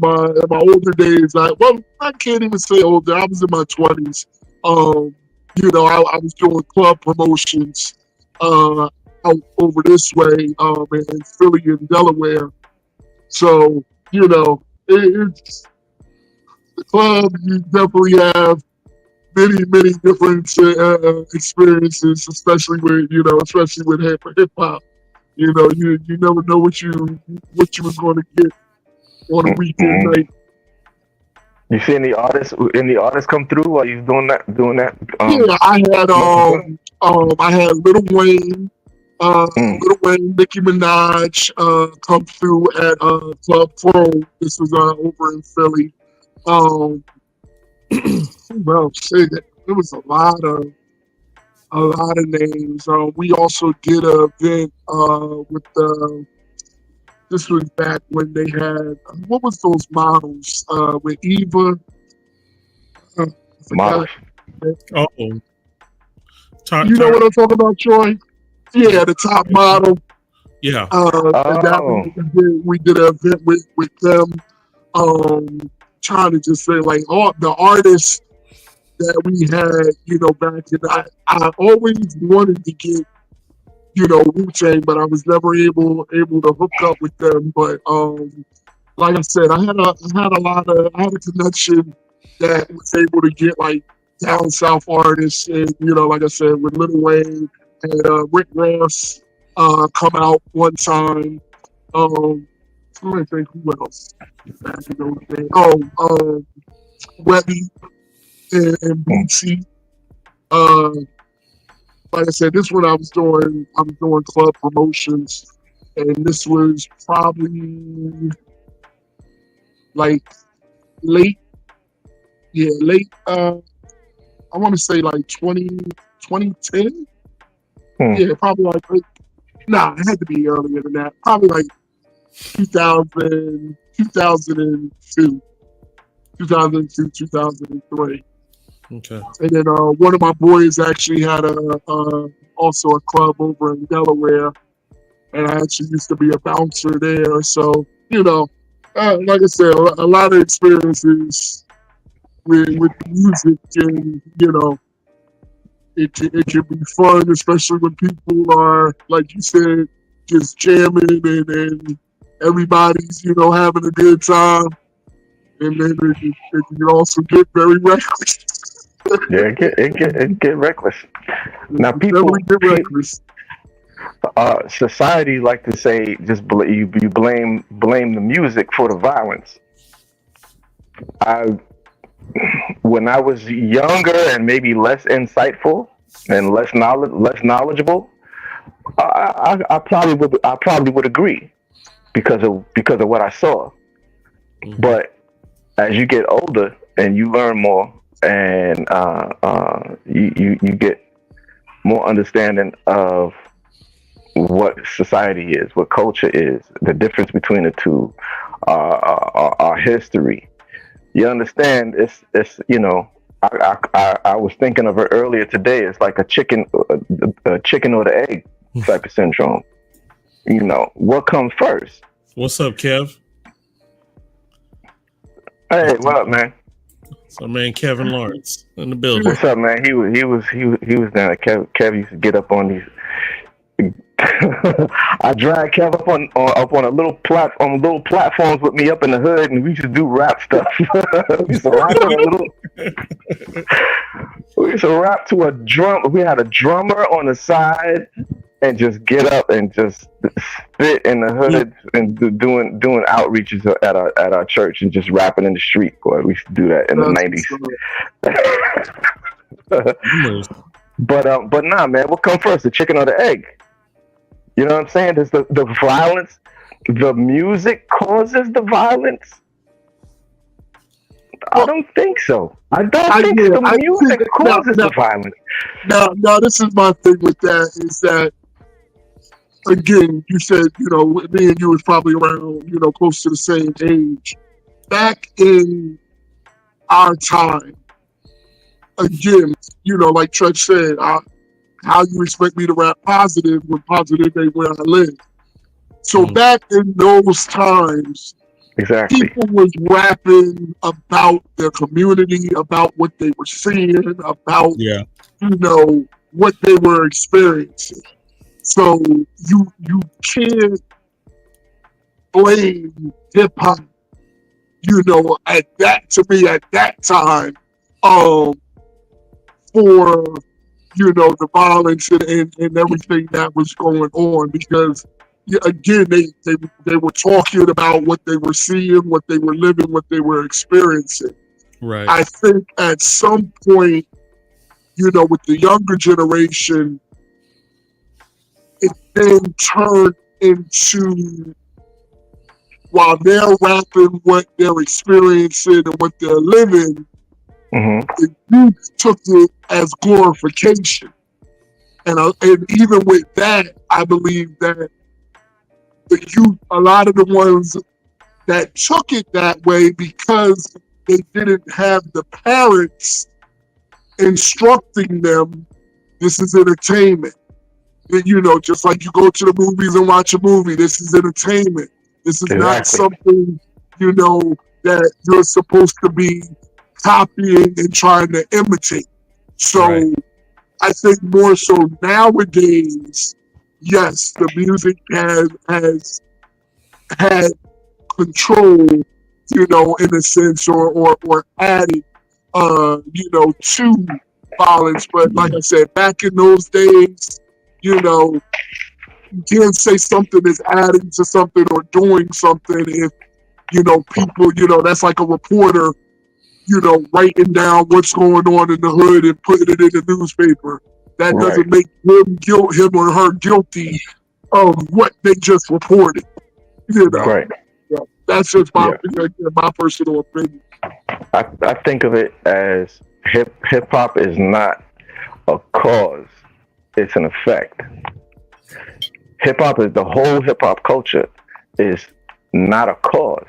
my older days, I can't even say older. I was in my 20s. I was doing club promotions out over this way, in Philly and Delaware. So, it's the club. You definitely have many different experiences, especially with hip hop. You never know what you was going to get on a weekend Mm-hmm. night. You see any artists come through while you doing that? Yeah, I had Lil Wayne, Mm. Nicki Minaj, come through at Club Pro. This was over in Philly. Um, well, shit, there was a lot of names. We also did an event with the. This was back when they had what was those models with Eva? I Models. forgot. Oh, You know what I'm talking about, Troy? Yeah, the top model. Yeah. And that Oh. we did an event with them. Trying to just say like all the artists that we had, back in I always wanted to get, Wu-Tang, but I was never able to hook up with them. But like I said, I had a connection that was able to get like down south artists, and like I said, with Lil Wayne and Rick Ross come out one time. I'm trying to think who else. Back in those days. Webby and Bootsy. Like I said, this one I was doing club promotions, and this was probably like late yeah, late. I want to say like 2010. Hmm. Yeah, probably like nah, it had to be earlier than that. Probably like 2000, 2002, 2002, 2003. Okay. And then one of my boys actually had also a club over in Delaware, and I actually used to be a bouncer there. So like I said, a lot of experiences with the music, and it can be fun, especially when people are, like you said, just jamming and everybody's having a good time, and then it can also get very reckless. Yeah, it get reckless. It Now, can definitely get pe- reckless. society like to say just you blame the music for the violence. I When I was younger and maybe less insightful and less knowledgeable, I probably would agree because of what I saw. Hmm. But as you get older and you learn more, and you get more understanding of what society is, what culture is, the difference between the two, our history. You understand? I was thinking of it earlier today. It's like a chicken or the egg type of syndrome. What comes first? What's up, Kev? Hey, what up, man? So, man, Kevin Lawrence in the building. What's up, man? He was down. Kev used to get up on these. I dragged Kev up on a little platforms with me up in the hood, and we used to do rap stuff. we used to rap to a little. We used to rap to a drum. We had a drummer on the side, and just get up and just spit in the hood and doing outreaches at our church and just rapping in the street. Boy, we used to do that in the '90s. But nah, man. What come first, the chicken or the egg? You know what I'm saying? Does the violence, the music causes the violence? I don't think so. I don't think the music causes the violence. Now, this is my thing with that, is that, again, you said, me and you was probably around, close to the same age. Back in our time, again, like Trent said, how you expect me to rap positive when positive ain't where I live. So back in those times, exactly, people was rapping about their community, about what they were seeing, about what they were experiencing. So you can't blame hip hop, at that time, for the violence and everything that was going on, because again, they were talking about what they were seeing, what they were living, what they were experiencing. Right. I think at some point, with the younger generation, it then turned into, while they're rapping what they're experiencing and what they're living, the youth took it as glorification. And even with that, I believe that the youth, a lot of the ones that took it that way, because they didn't have the parents instructing them, this is entertainment. Just like you go to the movies and watch a movie, this is entertainment. This is not something, that you're supposed to be copying and trying to imitate. So I think more so nowadays, yes, the music has had control, in a sense, or added, to violence. But like I said, back in those days, you can't say something is adding to something or doing something if, people, that's like a reporter, writing down what's going on in the hood and putting it in the newspaper. That doesn't make him or her guilty of what they just reported. Right. Yeah. That's just my personal opinion. I think of it as hip hop is not a cause, it's an effect. Hip hop is the whole hip hop culture is not a cause.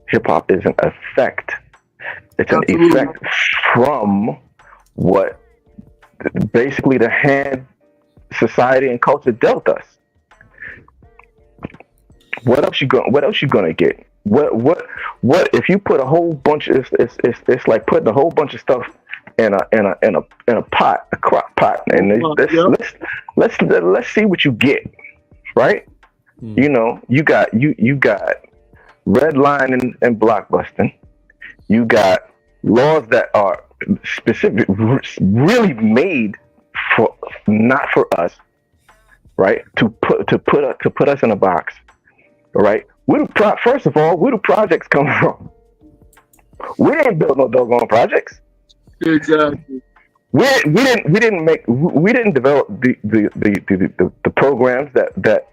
Hip hop is an effect. It's an Absolutely. effect from what basically the hand society and culture dealt us. What else you gonna get? What if you put a whole bunch of it's like putting a whole bunch of stuff in a pot, a crock pot, and let's see what you get, right? You know, you got red line and blockbusting. You got laws that are specific, really made for not for us, right? To put us in a box, all right? First of all, where do projects come from? We didn't build no doggone projects. Exactly. We didn't develop the programs that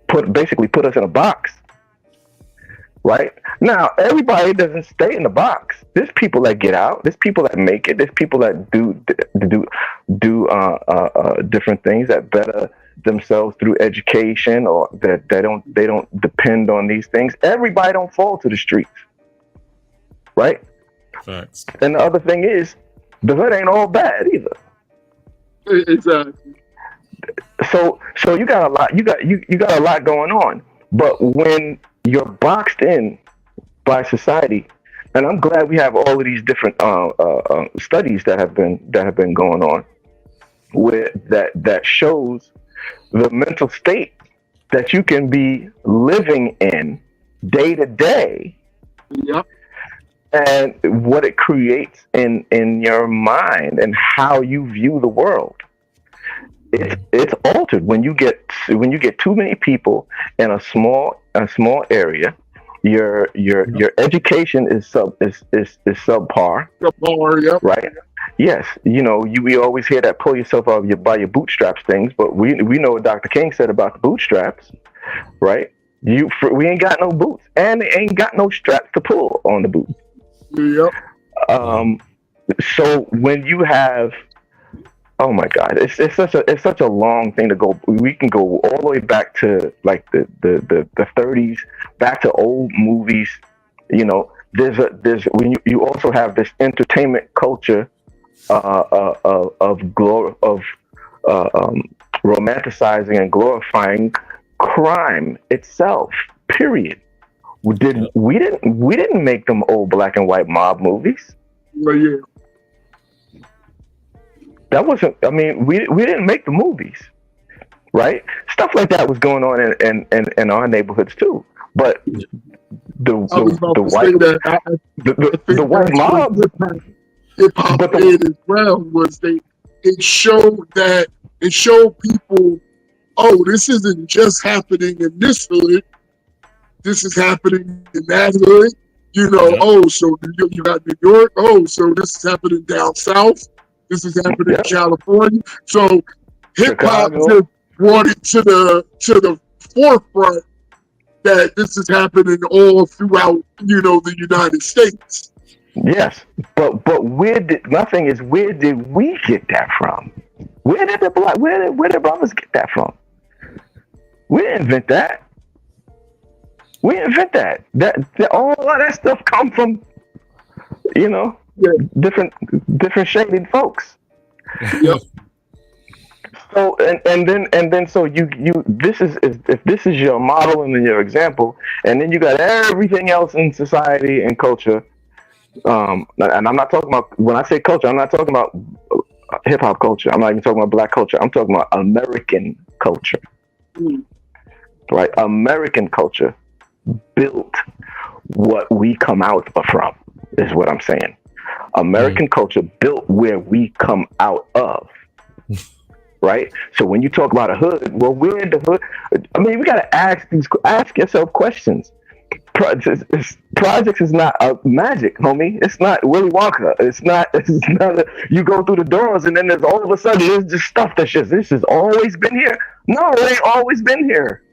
put us in a box. Right now, everybody doesn't stay in the box. There's people that get out. There's people that make it. There's people that do different things that better themselves through education, or that they don't depend on these things. Everybody don't fall to the streets, right? Facts. And the other thing is, the hood ain't all bad either. Exactly. So you got a lot. You got a lot going on. But when you're boxed in by society, and I'm glad we have all of these different studies that have been going on, with that shows the mental state that you can be living in day to day. Yep. And what it creates in your mind and how you view the world. It's altered when you get too many people in a small area. Your education is subpar. Subpar, yep. Right? Yes, you know, we always hear that pull yourself out by your bootstraps things, but we know what Dr. King said about the bootstraps, right? We ain't got no boots, and they ain't got no straps to pull on the boots. Yep. So when you have, oh my God, it's such a long thing to go. We can go all the way back to like the 30s, back to old movies. You know, there's when you also have this entertainment culture of romanticizing and glorifying crime itself. Period. We didn't make them old black and white mob movies. Well, yeah. That wasn't. I mean, we didn't make the movies, right? Stuff like that was going on in our neighborhoods too. But the white mob, hip hop did as well, was it showed people, oh, this isn't just happening in this hood. This is happening in that hood. You know, oh, so you got New York. Oh, so this is happening down south. This is happening in California. So hip hop just brought it to the forefront that this is happening all throughout, you know, the United States. Yes, but where did we get that from? Where did the brothers get that from? We didn't invent that. We didn't invent that. That all of that stuff come from, you know, different shaded folks. Yep. So and then so you this is if this is your model and your example, and then you got everything else in society and culture. And I'm not talking about, when I say culture, I'm not talking about hip hop culture. I'm not even talking about black culture. I'm talking about American culture. Right? American culture built what we come out from, is what I'm saying. American culture built where we come out of. Right? So when you talk about a hood, well, we're in the hood. I mean, we got to ask yourself questions. Projects is not magic, homie. It's not Willy Wonka. It's not you go through the doors and then there's all of a sudden there's just stuff this has always been here. No, it ain't always been here.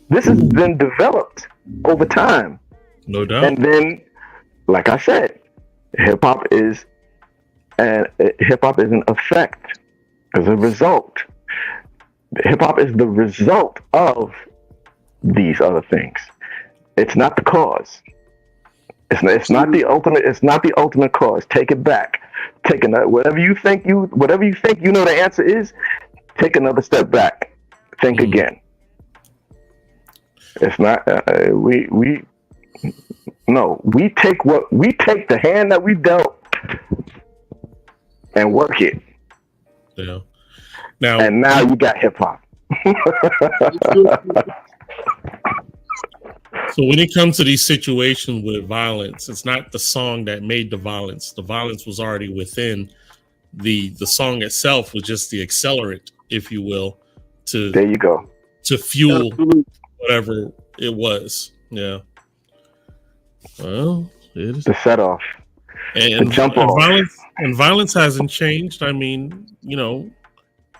This has been developed over time. No doubt. And then, like I said, hip hop is an effect, as a result. Hip hop is the result of these other things. It's not the cause. It's not the ultimate. It's not the ultimate cause. Take it back. Take another. Whatever you think you know the answer is. Take another step back. Think again. It's not. We take the hand that we dealt and work it. Yeah. Now you got hip hop. So when it comes to these situations with violence, it's not the song that made the violence. The violence was already within. The song itself was just the accelerant, if you will, there you go, to fuel whatever it was. Yeah. Well, it is the set off. And jump off. Violence hasn't changed. I mean,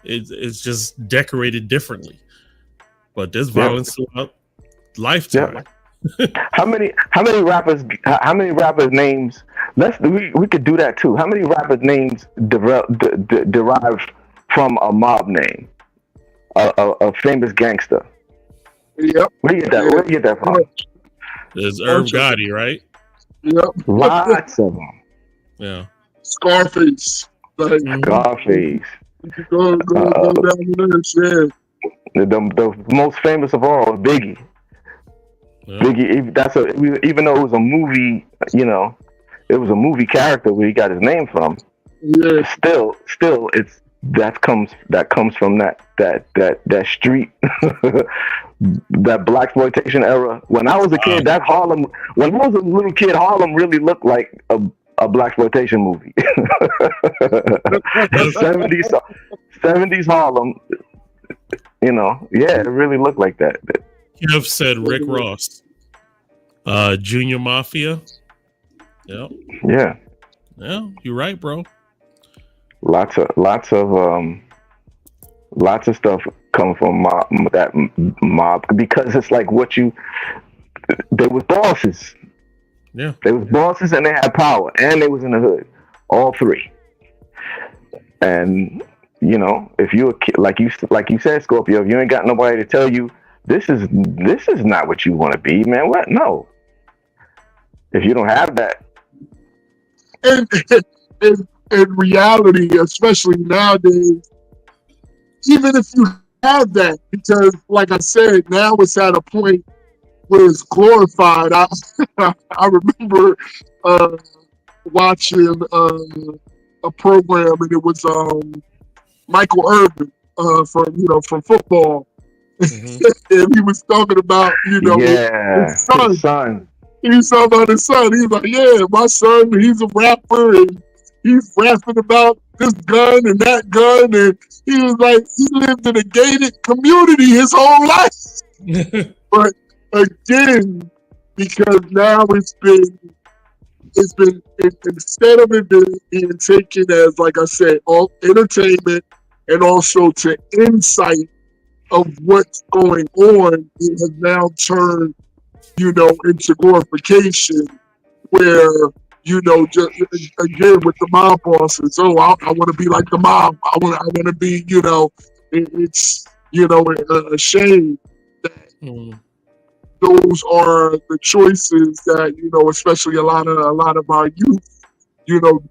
it's just decorated differently. But there's violence throughout lifetime. Yeah. How many rappers names? We could do that too. How many rappers names derived from a mob name, a famous gangster? Yep. Where do you get that from? There's Irv Gotti, right? Yep. Lots of them. Yeah. Scarface. Scarface. Go down the list, yeah. The most famous of all, Biggie. Yeah. Biggie. Even though it was a movie, it was a movie character where he got his name from. Yeah. Still, that comes from that street, that blaxploitation era. When I was a kid, when I was a little kid, Harlem really looked like a blaxploitation movie. 70s Harlem. It really looked like that. Kev said Rick Ross, Junior Mafia. Yep. Yeah. Yeah, you're right, bro. Lots of stuff come from that mob, because it's like they were bosses. Yeah. They was bosses and they had power and they was in the hood. All three. And if you a kid, like you said, Scorpio, if you ain't got nobody to tell you this is not what you want to be, man. What? No. If you don't have that. In reality, especially nowadays, even if you have that, because like I said, now it's at a point where it's glorified. I remember watching a program, and it was Michael Irvin from football. Mm-hmm. And he was talking about his son. He was talking about his son. He was like, "Yeah, my son, he's a rapper, and he's rapping about this gun and that gun." And he was like, he lived in a gated community his whole life. But again, because now it's been instead of it being taken as, like I said, all entertainment and also to insight of what's going on, it has now turned, into glorification, where, just again with the mob bosses. Oh, I want to be like the mob. I want to be, it's, a shame that those are the choices that, especially a lot of our youth,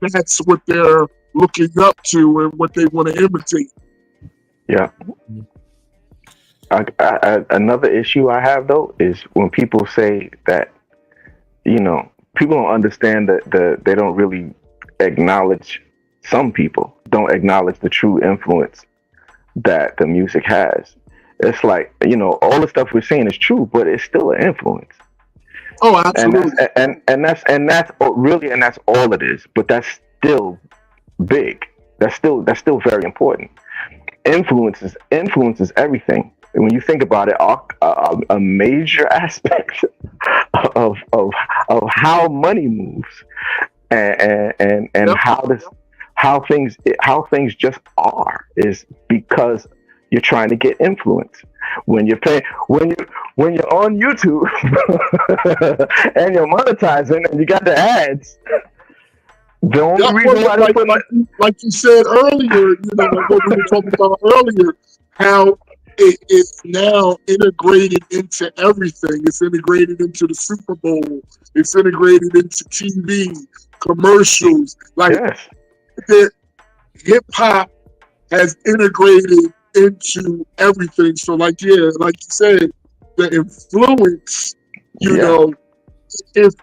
that's what they're looking up to and what they want to imitate. Yeah. Another issue I have though is when people say that, people don't understand that they don't really acknowledge. Some people don't acknowledge the true influence that the music has. It's like, all the stuff we're seeing is true, but it's still an influence. Oh, absolutely. And that's all it is. But that's still big. That's still very important. Influences everything. And when you think about it, a major aspect of how money moves and how things just are is because You're trying to get influence. When you're when you're on YouTube and you're monetizing and you got the ads, the only reason why they put like you said earlier, what we were talking about earlier, how it's now integrated into everything. It's integrated into the Super Bowl. It's integrated into TV, commercials. Like hip hop has integrated into everything. So like you said, the influence, if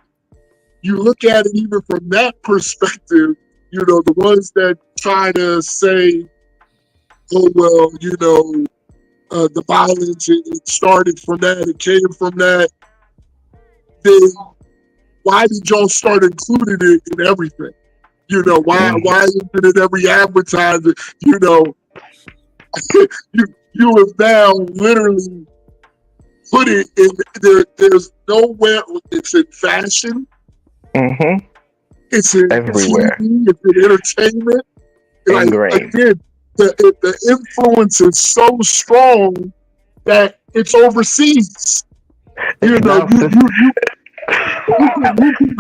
you look at it even from that perspective, the ones that try to say, oh, well, the violence, it started from that, it came from that, then why did y'all start including it in everything? Why isn't it in every advertisement? You have now literally put it in there's nowhere. It's in fashion. Mm-hmm. It's in everywhere. TV, it's in entertainment. Again, the influence is so strong that it's overseas. You can go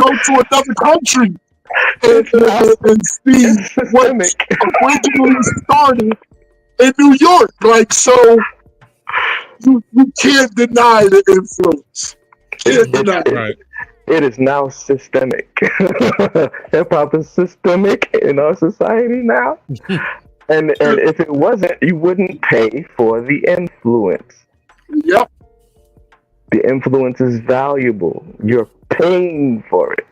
to another country and see what's originally started in New York. Like, so you can't deny the influence. Can't deny it. Right. It is now systemic. Hip hop is systemic in our society now. And if it wasn't, you wouldn't pay for the influence. Yep. The influence is valuable. You're paying for it.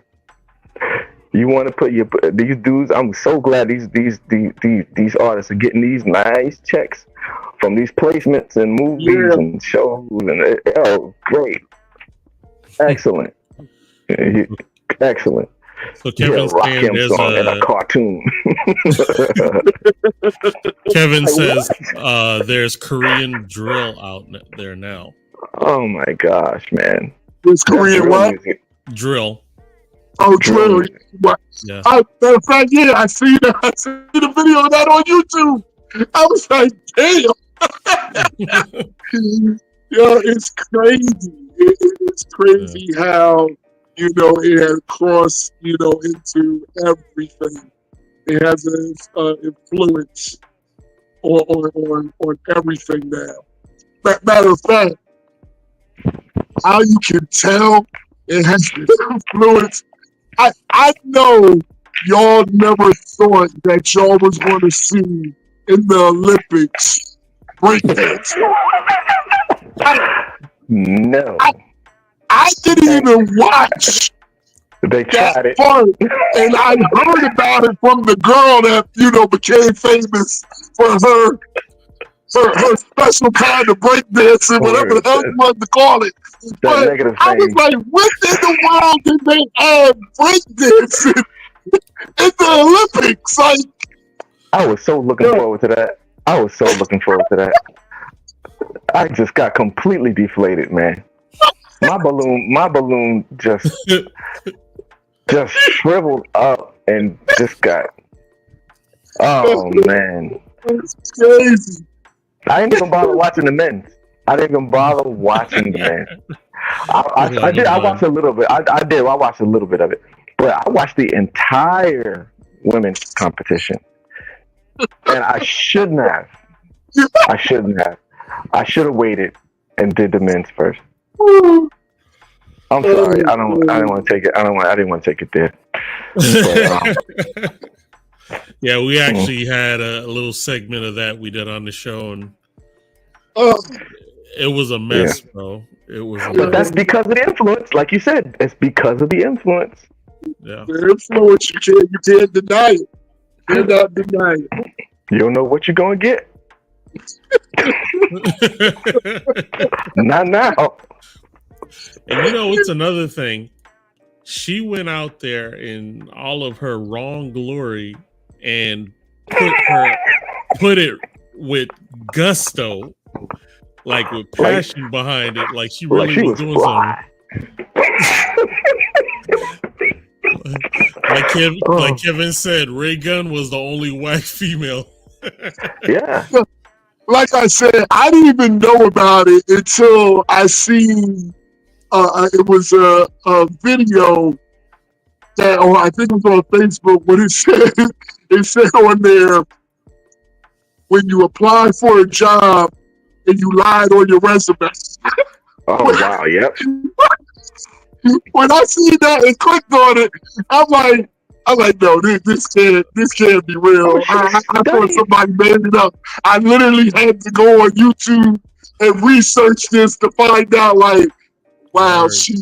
You want to put these dudes. I'm so glad these artists are getting these nice checks from these placements and movies and shows. And great, excellent, excellent. So Kevin's saying there's a cartoon. Kevin says there's Korean drill out there now. Oh my gosh, man! There's Korean what? Drill. Oh, drill. What? Yeah. Matter of fact, I see that. I see the video of that on YouTube. I was like, damn. It's crazy. It's crazy how it has crossed into everything. It has an influence on everything now. Matter of fact, how you can tell it has influence. I know y'all never thought that y'all was going to see in the Olympics breakdance. No. I didn't even watch that part, and I heard about it from the girl that became famous for her special kind of breakdancing, whatever the hell you want to call it. But I was like, what in the world did they add breakdancing in the Olympics? Like, I was so looking forward to that. I just got completely deflated, man. My balloon just shriveled up and just got. Oh man, it's crazy. I didn't even bother watching the men. I didn't even bother watching the men. I did. I watched a little bit. I did. I watched a little bit of it, but I watched the entire women's competition, and I shouldn't have. I should have waited and did the men's first. I'm sorry. I didn't want to take it. I didn't want to take it there. But, yeah, we actually had a little segment of that we did on the show, and it was a mess, bro. It was. But that's because of the influence, like you said. It's because of the influence. Yeah, the influence you can't deny it. You cannot deny it. You don't know what you're gonna get. Not now. And it's another thing. She went out there in all of her wrong glory and put it with gusto, like with passion behind it, like she really was doing something. Like Kevin said, Ray Gunn was the only white female. Yeah. like I said, I didn't even know about it until I seen it was a video that, or I think it was on Facebook, when it said on there, when you apply for a job and you lied on your resume. Oh wow, yep. When I see that and clicked on it, I'm like, no, this can't be Oh, real. she I thought studied. somebody made it up. I literally had to go on YouTube and research this to find out, like, wow, Word. she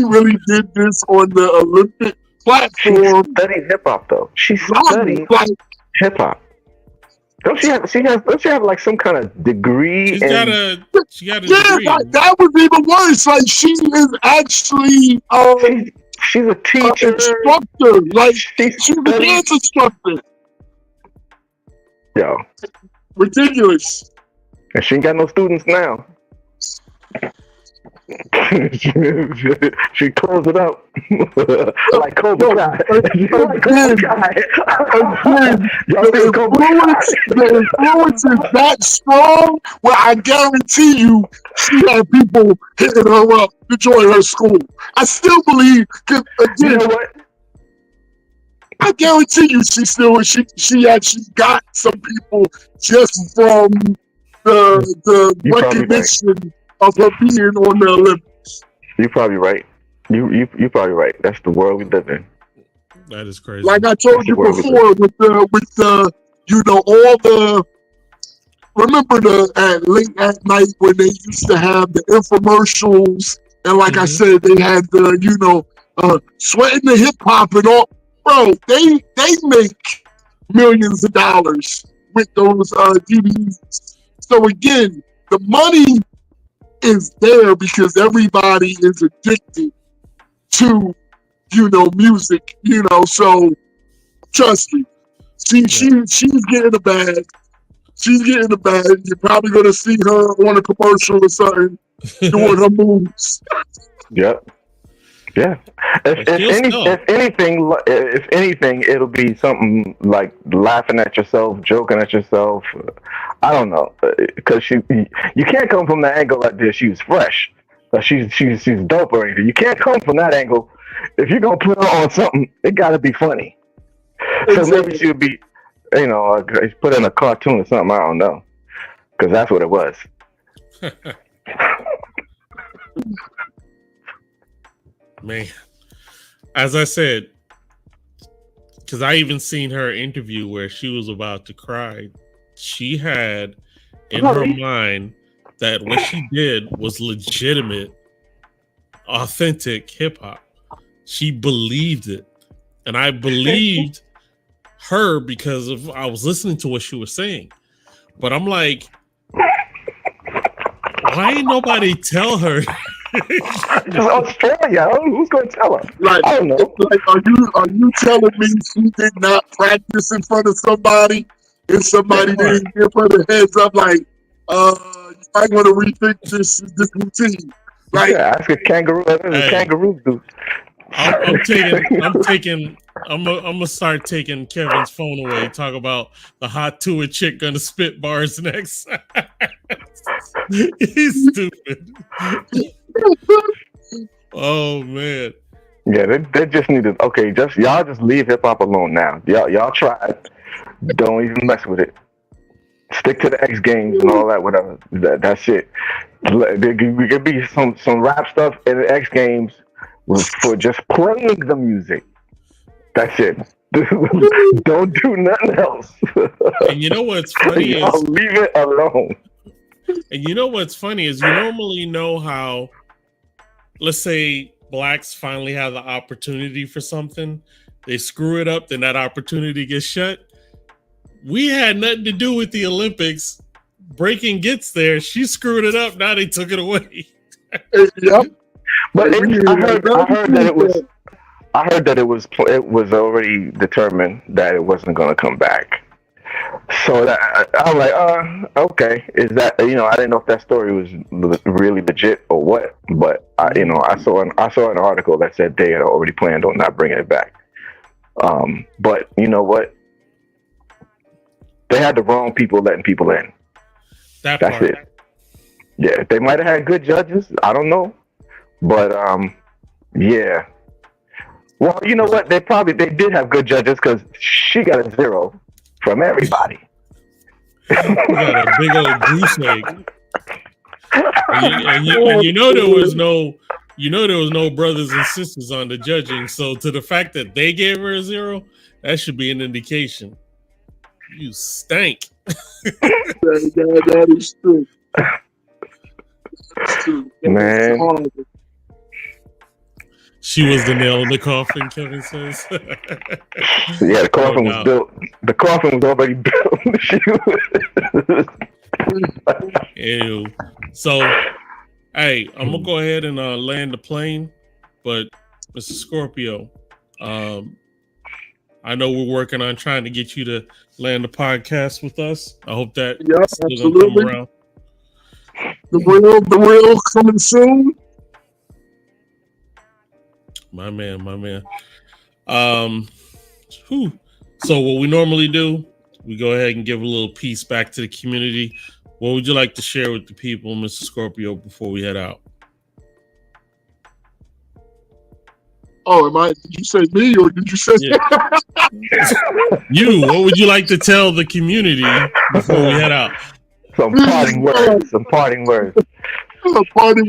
really did this on the Olympic She platform. studied hip hop though. She Live. studied Like, hip hop. Don't she have? Don't she have like some kind of degree She's got in? a she got a yeah, degree. that was even worse. Like, she is actually She's a an teacher. instructor. Like, She she's a studied. dance instructor. Yo, Ridiculous. and she ain't got no students now. She closed it up like Cobra Kai. Like Cobra Kai. Again, Y'all see Cobra Kai? the influence is that strong where I guarantee you she had people hitting her up to join her school. I still believe, because You again, know what? I guarantee you she actually got some people just from the You probably right. recognition of her being on the Olympics. You're probably right. You probably right. That's the world we live in. That is crazy. Like I told That's you the world we live before, with the all the, remember late at night when they used to have the infomercials, and like I said, they had the sweating the hip hop and all. Bro, they make millions of dollars with those DVDs. So again, the money is there because everybody is addicted to music. So trust me, she's getting a bag. She's getting a bag. You're probably gonna see her on a commercial or something doing her moves. Yep. Yeah. If anything, it'll be something like laughing at yourself, joking at yourself. I don't know, because you can't come from the angle like this. She was fresh, she's dope or anything. You can't come from that angle. If you're gonna put her on something, it gotta be funny. So maybe she would be, put in a cartoon or something. I don't know, because that's what it was. Man, as I said, because I even seen her interview where she was about to cry. She had in her mind that what she did was legitimate, authentic hip hop. She believed it, and I believed her because I was listening to what she was saying. But I'm like, why ain't nobody tell her? It's Australia. Who's going to tell her? Like, I don't know. Like, are you telling me she did not practice in front of somebody, and somebody didn't give her the heads up? Like, you might want to rethink this routine. Like, ask a kangaroo. Kangaroo do. I'm gonna start taking Kevin's phone away. Talk about the hot two chick gonna spit bars next. He's stupid. Oh man. Yeah, they just need to. Okay, y'all just leave hip hop alone now. Y'all try it. Don't even mess with it. Stick to the X Games and all that. Whatever. That's it. There could be some rap stuff in the X Games for just playing the music. That's it. Don't do nothing else. And you know what's funny is leave it alone. And you know what's funny is you normally know how, let's say blacks finally have the opportunity for something, they screw it up, then that opportunity gets shut. We had nothing to do with the Olympics. Breaking gets there, she screwed it up. Now they took it away. Yep. But I heard that it was already determined that it wasn't going to come back. So I'm like, okay. Is that I didn't know if that story was really legit or what, but I saw an article that said they had already planned on not bringing it back. But you know what? they had the wrong people letting people in. That That's part. it. Yeah, they might have had good judges. I don't know, but yeah. Well, you know what? They did have good judges because she got a 0 from everybody. You got a big old goose egg. And you know there was no brothers and sisters on the judging. So to the fact that they gave her a 0, that should be an indication. You stank. That is true. That's true. Man. She was the nail in the coffin, Kevin says. Yeah, the coffin was built. The coffin was already built. Ew. So, hey, I'm gonna go ahead and land the plane. But Mr. Scorpio, I know we're working on trying to get you to land the podcast with us. I hope that still gonna come around. The real coming soon. My man. So what we normally do, we go ahead and give a little piece back to the community. What would you like to share with the people, Mr. Scorpio, before we head out? Oh, did you say me or did you say you? What would you like to tell the community before we head out? Some parting words. Parting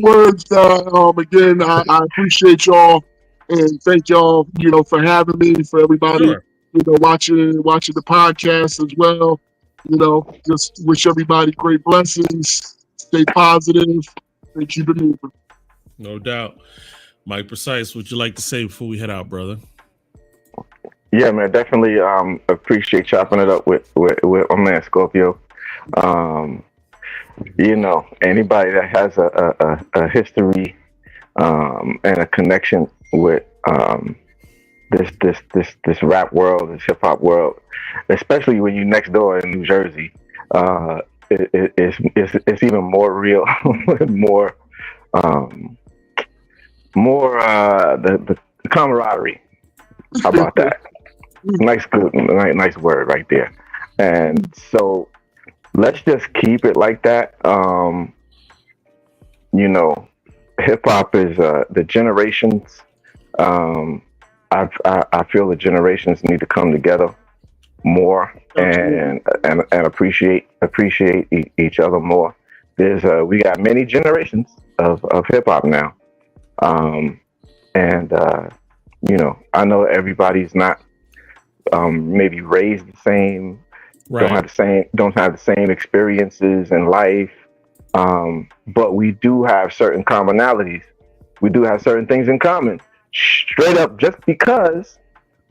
words. Again, I appreciate y'all and thank y'all, for having me, for everybody, Sure. watching the podcast as well. Just wish everybody great blessings. Stay positive and keep it moving. No doubt. Mike Precise, what would you like to say before we head out, brother? Yeah, man, definitely appreciate chopping it up with my man Scorpio. Anybody that has a history and a connection with this rap world, this hip hop world, especially when you're next door in New Jersey, it's even more real, the camaraderie. How about that? Nice word right there. And so let's just keep it like that. Hip hop is the generations. I feel the generations need to come together more and appreciate each other more. We got many generations of hip hop now, I know everybody's not maybe raised the same, right. don't have the same experiences in life, but we do have certain commonalities. We do have certain things in common, straight up, just because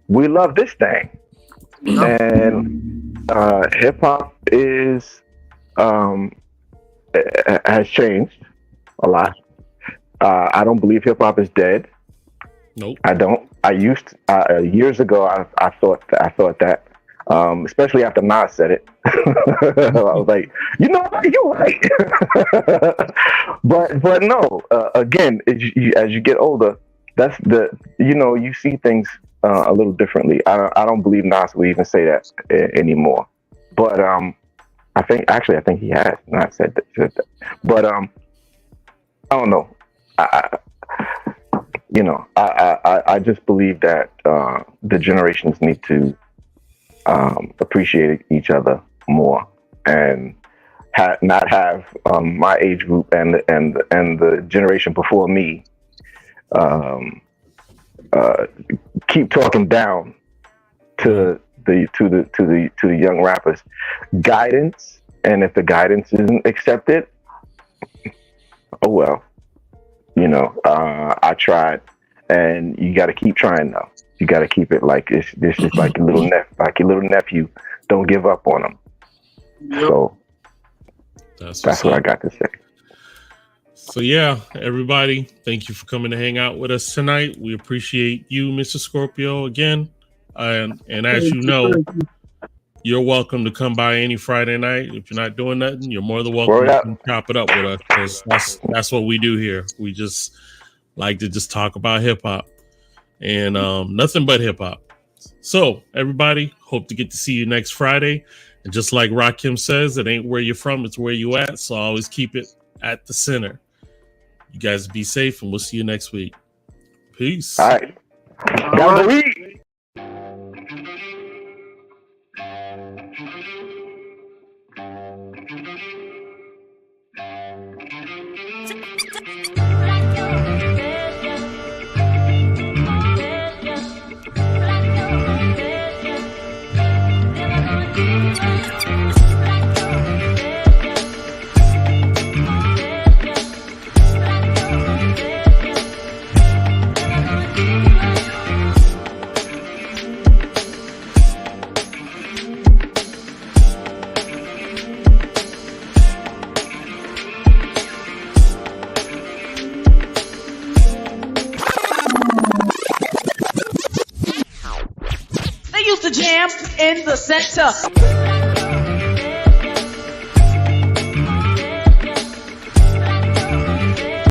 we love this thing. And hip hop has changed a lot. I don't believe hip hop is dead. Nope. I don't. I used years ago. I thought that, especially after Nas said it. I was like, you're right. but no. Again, as you get older, that's you see things a little differently. I don't believe Nas would even say that anymore. But I think he has not said that. But I don't know. I just believe that the generations need to appreciate each other more and not have my age group and the generation before me keep talking down to the young rappers. Guidance, and if the guidance isn't accepted, oh well. I tried, and you got to keep trying though. You got to keep it like this is like your little nephew. Don't give up on him. Yep. So that's what I got to say. So yeah, everybody, thank you for coming to hang out with us tonight. We appreciate you, Mr. Scorpio, again. And as you know, you're welcome to come by any Friday night. If you're not doing nothing, you're more than welcome to come chop it up with us, because that's what we do here. We just like to just talk about hip hop and nothing but hip hop. So everybody, hope to get to see you next Friday. And just like Rakim says, it ain't where you're from, it's where you at. So I always keep it at the center. You guys be safe, and we'll see you next week. Peace. All right. Gotta read. They used to jam in the center.